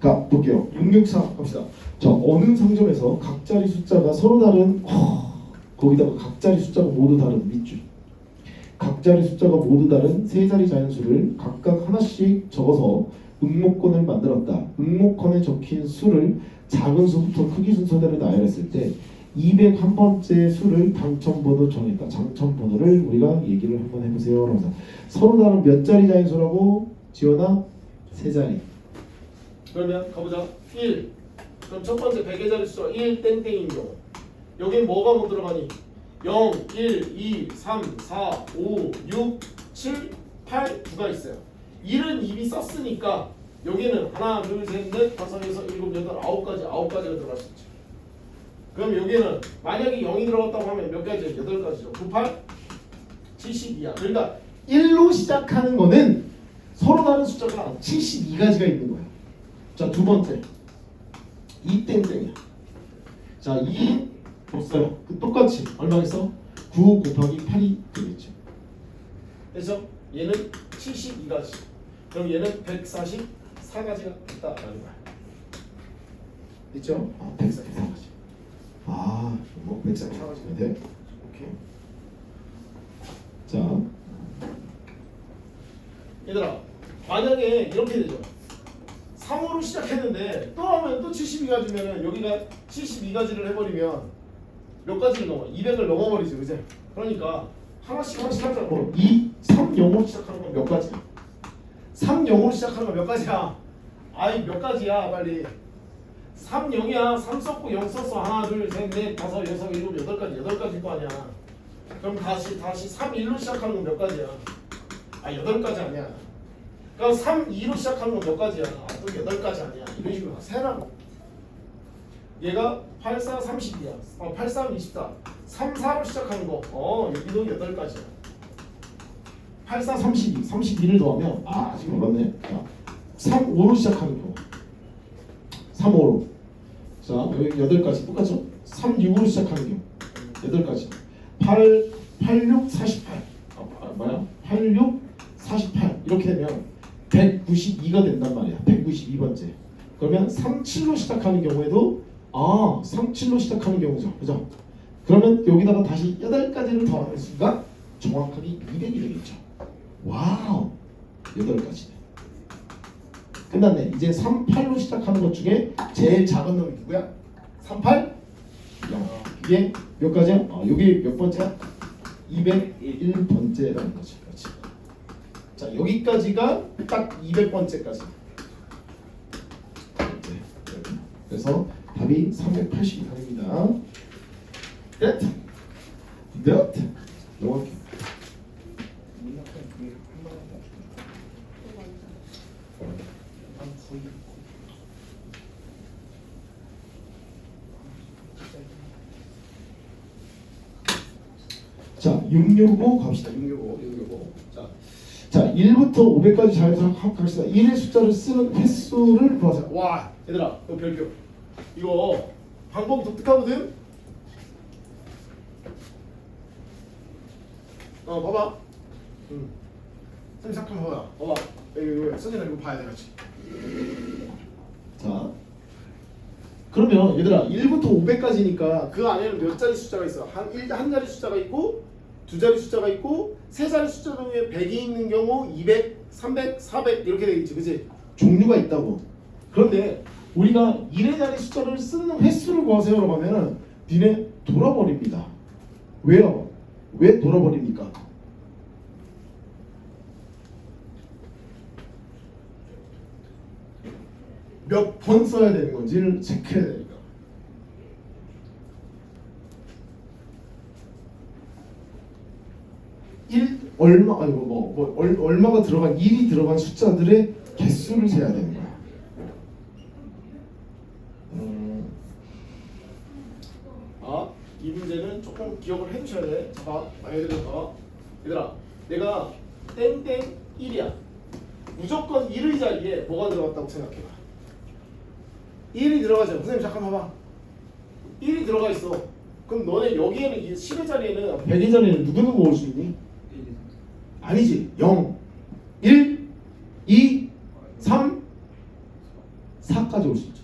자 볼게요. 664 갑시다. 자 어느 상점에서 각자리 숫자가 서로 다른 거기다가 각자리 숫자가 모두 다른 밑줄 각자리 숫자가 모두 다른 세 자리 자연수를 각각 하나씩 적어서 응모권을 만들었다. 응모권에 적힌 수를 작은 수부터 크기 순서대로 나열했을 때 201번째 수를 당첨번호 정했다. 당첨번호를 우리가 얘기를 한번 해보세요. 그러면서 서로 다른 몇 자리 자연수라고 지원아? 세 자리. 그러면 가보자. 1. 그럼 첫 번째 100의 자리 숫자 1 땡땡인 경우 여긴 뭐가 못 들어가니? 0, 1, 2, 3, 4, 5, 6, 7, 8 2가 있어요. 1은 이미 썼으니까 여기는 하나, 둘, 셋, 넷, 다섯, 여섯, 일곱, 여덟, 9가지가 들어갈 수 있죠. 그럼 여기는 만약에 0이 들어갔다고 하면 몇 가지? 8가지죠. 9, 8, 72야. 그러니까 1로 시작하는 거는 서로 다른 숫자가 72가지가 있는 거야. 자, 두 번째 2 땡땡이야. 자, 2 없어요. 똑같이 얼마겠어? 9 곱하기 8이 되겠죠. 그래서 얘는 72가지. 그럼 얘는 144가지가 있다라는 거야. 있죠? 144가지. 뭐 144가지가 돼. 오케이. 자, 얘들아 만약에 이렇게 되죠. 3호로 시작했는데 또 하면 또 72가지면은 여기가 72가지를 해버리면 몇 가지를 넘어? 200을 넘어버리지, 그지? 그러니까 하나씩 하자고. 2, 3, 0으로 시작하는 건 몇 가지야? 3, 0으로 시작하는 건 몇 가지야? 아이 몇 가지야 빨리. 3, 0이야. 3 썼고 0 썼어. 하나, 둘, 셋, 넷, 다섯, 여섯, 일곱, 8가지. 8가지일 거 아니야. 그럼 다시 3, 1로 시작하는 건 몇 가지야? 아 8가지 아니야. 그럼 3, 2로 시작하는 건 몇 가지야? 아, 또 8가지 아니야. 이런 식으로 세라고. 얘가 8, 4, 30이야. 8, 3, 24. 3, 4로 시작하는 거. 여기도 8가지야. 8, 4, 32. 32를 더하면 아직 멀었네. 자, 3, 5로 시작하는 거. 3, 5로. 자, 여기 8가지 똑같죠? 3, 6으로 시작하는 경 8가지. 8, 6, 48. 뭐야? 8, 6, 48. 이렇게 되면 192가 된단 말이야. 192번째. 그러면 3, 7로 시작하는 경우에도 3, 7로 시작하는 경우죠. 그죠? 그러면 여기다가 다시 8가지를 더하는 순간 정확하게 200이 되겠죠. 와우. 8가지네. 끝났네. 이제 3, 8로 시작하는 것 중에 제일 작은 놈이 누구야? 3, 8? 0. 이게 몇 가지야? 여기 몇 번째야? 201번째라는 거지. 그렇지. 자, 여기까지가 딱 200번째까지. 그래서 답이 382입니다. 끝. 넘어갈게요. 자, 665 갑시다. 665. 자, 1부터 500까지 자연스럽게 합합시다. 1의 숫자를 쓰는 횟수를 구하세요. 와, 얘들아, 이거 별표. 이거 방법 독특하거든. 봐봐. 선생님 잠깐 봐봐. 이거 선생님 이거 봐야 돼, 같이. 자, 그러면 얘들아 1부터 500까지니까 그 안에는 몇 자리 숫자가 있어? 한 자리 숫자가 있고 두 자리 숫자가 있고 세 자리 숫자 중에 100이 있는 경우 200, 300, 400 이렇게 되겠지, 그치? 종류가 있다고. 그런데 우리가 1의 자리 숫자를 쓰는 횟수를 구하세요라고 하면은 니네 돌아버립니다. 왜요? 왜 돌아버립니까? 몇 번 써야 되는 건지를 체크해야 되니까. 얼마가 들어간 1이 들어간 숫자들의 개수를 세야 되는 거야. 이 문제는 조금 기억을 해두셔야 돼. 자, 얘들아, 내가 땡땡 1이야. 무조건 1의 자리에 뭐가 들어갔다고 생각해봐. 1이 들어가죠. 선생님 잠깐 봐봐. 1이 들어가 있어. 그럼 너네 여기에는 10의 자리에는 100의 자리에는 누구 올 수 있니? 아니지. 0, 1, 2, 3, 4까지 올 수 있죠.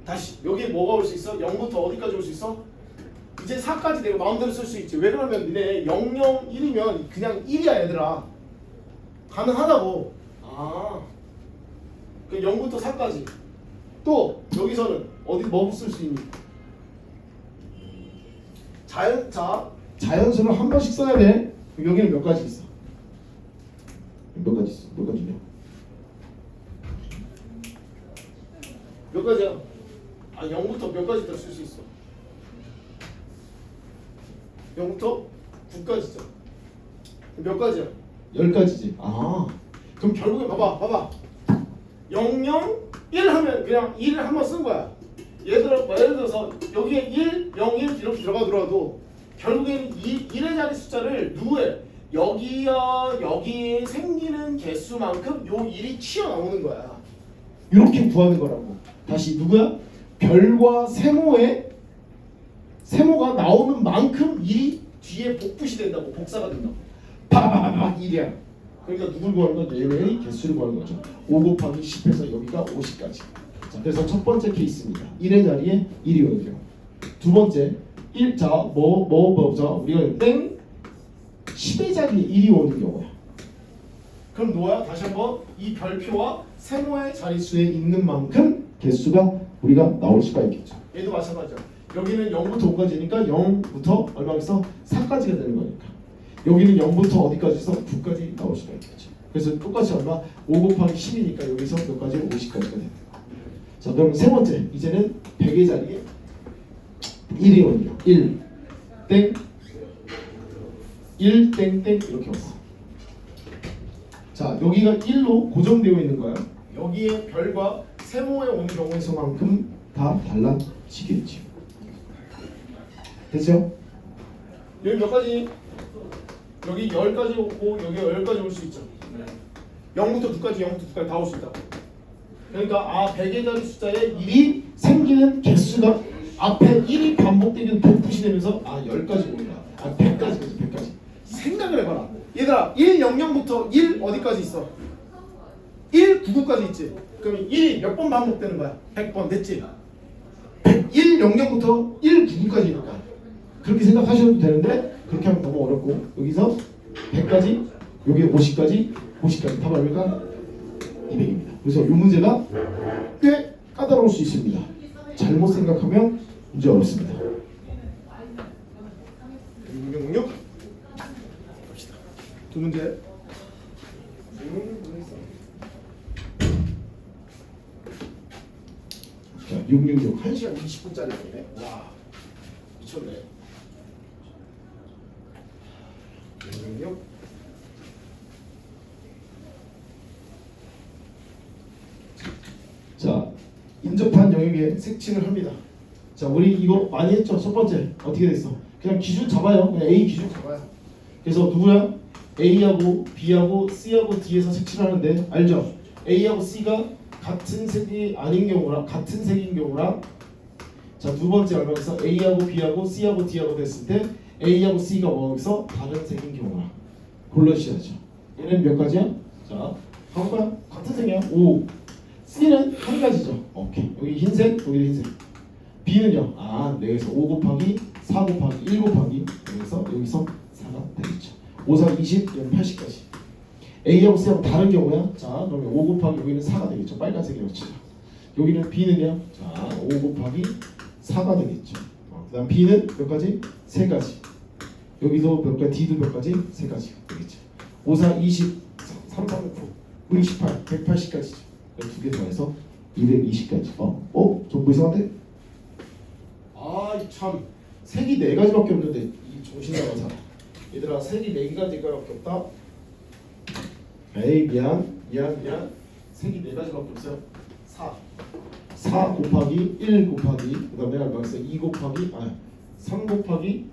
다시 여기에 뭐가 올 수 있어? 0부터 어디까지 올 수 있어? 이제 4까지 내가 마음대로 쓸 수 있지. 왜 그러면 니네 0, 0, 1이면 그냥 1이야 얘들아. 가능하다고. 그 0부터 4까지. 또 여기서는 어디 뭐 쓸 수 있니? 자연수를 한 번씩 써야 돼. 여기는 몇 가지 있어? 몇 가지 있어? 몇 가지냐? 몇 가지야? 0부터 몇 가지 더 쓸 수 있어? 0부터 9까지죠. 몇 가지야? 10가지지. 그럼 결국에 봐봐. 0, 0, 1 하면 그냥 1을 한번 쓴 거야. 예를 들어서 여기에 1, 0, 1 이렇게 들어가더라도 결국에는 1의 자리 숫자를 누구에? 여기에 생기는 개수만큼 요 1이 튀어나오는 거야. 이렇게 구하는 거라고. 다시 누구야? 별과 세모가 나오는 만큼 1이 뒤에 복붙이 된다고. 복사가 된다고. 파파파파 1이야. 그러니까 누굴 구하는 건 얘의 개수를 구하는 거죠. 5 곱하기 10해서 여기가 50까지. 자, 그래서 첫 번째 케이스입니다. 1의 자리에 1이 오는 경우. 두 번째, 1, 자, 우리가 땡 10의 자리에 1이 오는 경우야. 그럼 뭐야? 다시 한번 이 별표와 세모의 자릿수에 있는 만큼 개수가 우리가 나올 수가 있겠죠. 얘도 마찬가지야. 여기는 0부터 5까지니까 0부터 얼마겠어? 4까지가 되는 거니까. 여기는 0부터 어디까지 있어? 9까지 나올 수가 있겠죠. 그래서 똑같이 얼마? 5 곱하기 10이니까 여기서 몇 가지? 50까지가 되는 거야. 자, 그럼 세 번째. 이제는 100의 자리에 1이 오죠. 1 땡 1 땡땡 이렇게 왔어. 자, 여기가 1로 고정되어 있는 거야. 여기에 별과 세모에 오는 경우에서만큼 다 달라지겠죠. 됐죠? 여기 몇 가지? 여기 10까지 오고 여기 10까지 올 수 있죠. 0부터 9까지 0부터 9까지 다 올 수 있다. 그러니까 100의 자리 숫자에 1이 생기는 개수가 앞에 1이 반복되는 복붙이 되면서 10까지 오는다. 100까지 100까지. 생각을 해봐라. 얘들아 100부터 1 어디까지 있어? 199까지 있지. 그럼 1이 몇 번 반복되는 거야? 100번 됐지? 100부터 199까지니까 그렇게 생각하셔도 되는데 그렇게 하면 너무 어렵고 여기서 100까지 여기 50까지 50까지 다 말할까? 200입니다. 그래서 이 문제가 꽤 까다로울 수 있습니다. 잘못 생각하면 문제 어렵습니다. 666 갑시다. 두 문제. 자, 666 1시간 20분짜리네. 와 미쳤네. 666 자, 인접한 영역에 색칠을 합니다. 자, 우리 이거 많이 했죠? 첫 번째 어떻게 됐어? 그냥 기준 잡아요. 그냥 A 기준 잡아요. 그래서 누구야? A하고 B하고 C하고 D에서 색칠하는데 알죠? A하고 C가 같은 색이 아닌 경우랑 같은 색인 경우랑 자, 두 번째 얼마에서 A하고 B하고 C하고 D하고 됐을 때 A하고 C가 뭐여서 다른 색인 경우랑 골라주셔야죠. 얘는 몇 가지야? 자, 한번 같은 색이야. 5. C는 한 가지죠. 오케이. 여기 흰색, 여기 흰색. B는요. 여기서 5 곱하기 4 곱하기 1 곱하기 여기서 4가 되겠죠. 5, 4, 20, 여기 80까지. A하고 C하고 다른 경우야. 자, 그러면 5 곱하기 여기는 4가 되겠죠. 빨간색이라고 치죠. 여기는 B는요. 자, 5 곱하기 4가 되겠죠. 그 다음 B는 몇 가지? 3가지. 여기도 몇 가지? D도 몇 가지? 3가지 되겠죠. 5, 4, 20, 3, 3, 9, 28, 180까지죠. 두 개 더해서 220까지. 좀 이상한데? 참 색이 4가지밖에 없는데 이 정신 나간 사람. 얘들아 색이 4가지밖에 없다. 에이 미안. 색이 4가지밖에 없어요. 4 곱하기 1 곱하기 그 다음에 얼마겠어? 2 곱하기 3 곱하기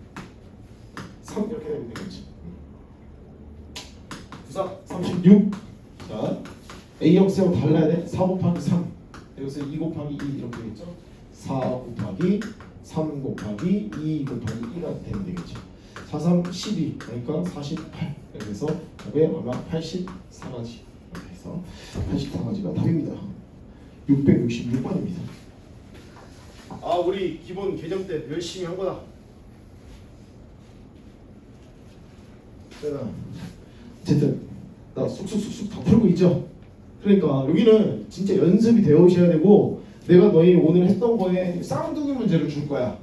3 이렇게 되면 되겠지. 9, 4, 36. 자 A하고 C하고 달라야 돼. 4 곱하기 3 여기서 2 곱하기 2 이렇게 되겠죠. 4 곱하기 3 곱하기 2 곱하기 2가 되면 되겠죠. 4, 3, 12 그러니까 48 그래서 답에 얼마? 84가지 이렇게 해서 84가지가 답입니다. 666번입니다. 우리 기본 개정 때 열심히 한 거다. 어쨌든 나 쑥쑥쑥쑥 다 풀고 있죠. 그러니까 여기는 진짜 연습이 되어 있어야 되고 내가 너희 오늘 했던 거에 쌍둥이 문제를 줄 거야.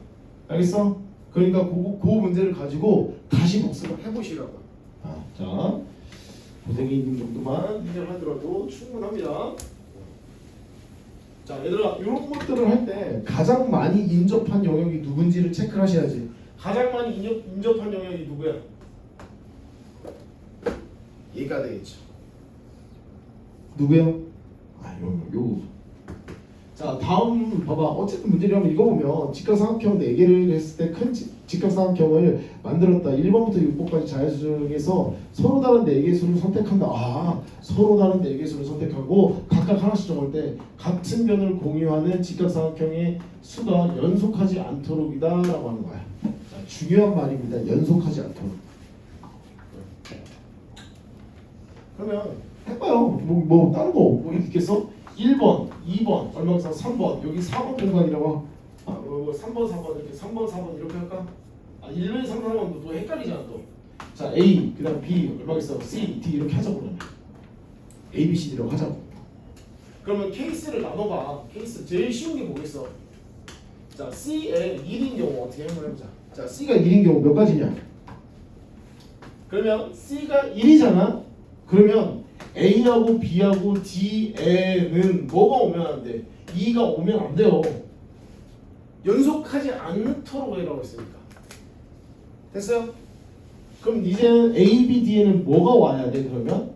알겠어? 그러니까 그 문제를 가지고 다시 복습을 해보시라고. 자, 고생이 있는 정도만 해결하더라도 충분합니다. 자, 얘들아 이런 것들을 할 때 가장 많이 인접한 영역이 누군지를 체크를 하셔야지. 가장 많이 인접한 영역이 누구야? 얘가 되겠죠. 누구요? 요. 자, 다음 봐봐. 어쨌든 문제를 한번 읽어보면 직각삼각형 4개를 했을 때 큰 직각삼각형을 만들었다. 1번부터 6번까지 자연수 중에서 서로 다른 4개 수를 선택한다. 서로 다른 4개 수를 선택하고 각각 하나씩 정할 때 같은 변을 공유하는 직각삼각형의 수가 연속하지 않도록이다 라고 하는 거야. 자, 중요한 말입니다. 연속하지 않도록. 그러면 해봐요. 뭐 다른 거 있겠어? 1번, 2번, 얼마겠어? 3번, 여기 4번 공간이라고. 3번, 4번 이렇게 3번, 4번 이렇게 할까? 1번, 3번, 4번도 또 헷갈리잖아 또. 자, A, 그다음 B 얼마겠어? C, D 이렇게 하자고 그러면. A, B, C, D라고 하자고. 그러면 케이스를 나눠봐. 케이스 제일 쉬운 게 뭐겠어? 자, C의 1인 경우 어떻게 한번 해보자. 자, C가 1인 경우 몇 가지냐? 그러면 C가 1이잖아. 그러면 A하고 B하고 D에는 뭐가 오면 안 돼? 2가 오면 안 돼요. 연속하지 않도록 해라고 했으니까. 됐어요? 그럼 이제는 A, B, D에는 뭐가 와야 돼? 그러면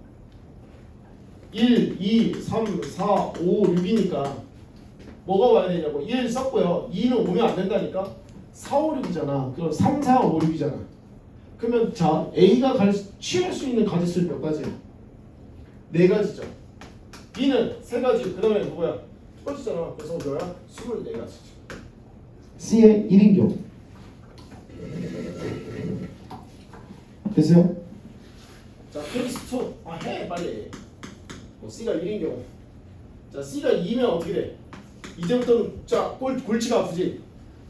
1, 2, 3, 4, 5, 6이니까 뭐가 와야 되냐고. 1 썼고요. 2는 오면 안 된다니까. 4, 5, 6이잖아. 그럼 3, 4, 5, 6이잖아. 그러면 자, A가 취할 수 있는 가지수는 몇 가지야? 4가지죠. B는 3가지. 그 다음에 뭐야? 똑같잖아. 그래서 뭐야? 24가지죠. C의 1인 경우. 됐어요? 자, 케이스 2. 해 빨리. C가 1인 경우. 자, C가 2면 어떻게 돼? 이제부터는 자, 골치가 아프지.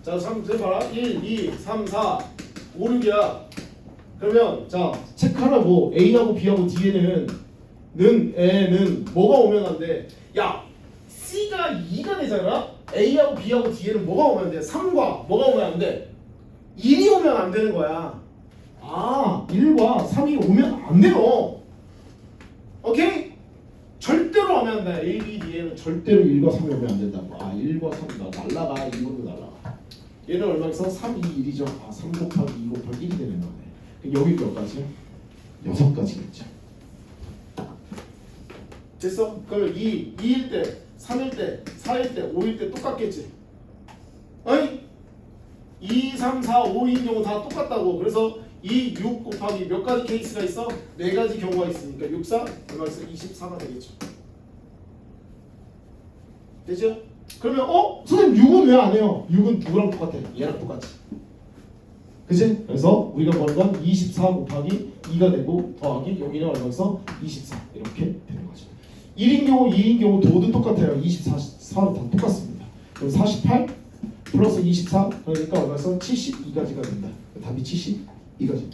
자, 3 봐라. 1, 2, 3, 4, 5, 6이야. 그러면 자, 체크하라고. A하고 B하고 D에는 N에는 뭐가 오면 안 돼? 야, C가 2가 되잖아. A하고 B하고 D에는 뭐가 오면 안 돼? 3과 뭐가 오면 안 돼? 1이 오면 안 되는 거야. 아, 1과 3이 오면 안 돼요. 오케이? 절대로 오면 안 돼. A, B, D에는 절대로 1과 3이 오면 안 된다고. 아, 1과 3이 날라가. 이것도 날라가. 얘는 얼마에서? 3, 2, 1이죠. 아, 3 곱하기 2 곱하기 1이 되는 거네. 그럼 여기 몇 가지야? 6가지겠죠. 됐어? 그러면 2일 때, 3일 때, 4일 때, 5일 때 똑같겠지? 아니? 2, 3, 4, 5인 경우 다 똑같다고. 그래서 2, 6 곱하기 몇 가지 케이스가 있어? 4가지 경우가 있으니까 6, 4, 얼마에서 24가 되겠죠. 되죠? 그러면 선생님 6은 왜 안 해요? 6은 누구랑 똑같아? 얘랑 똑같지. 그치? 그래서 우리가 보는 건 24 곱하기 2가 되고 더하기 여기는 얼마에서 24 이렇게 되는 거죠. 1인 경우 2인 경우 모두 똑같아요. 24, 4는 다 똑같습니다. 그럼 48 플러스 24 그러니까 얼마에서 72가지가 된다. 답이 72가지.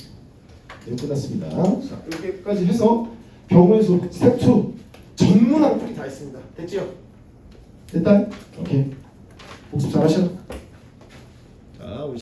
네, 끝났습니다. 자, 이렇게까지 해서 경우의 수 스텝 2 전문 한풀이 다 했습니다. 됐죠? 됐다? 오케이. 복습 잘 하셨? 자, 우리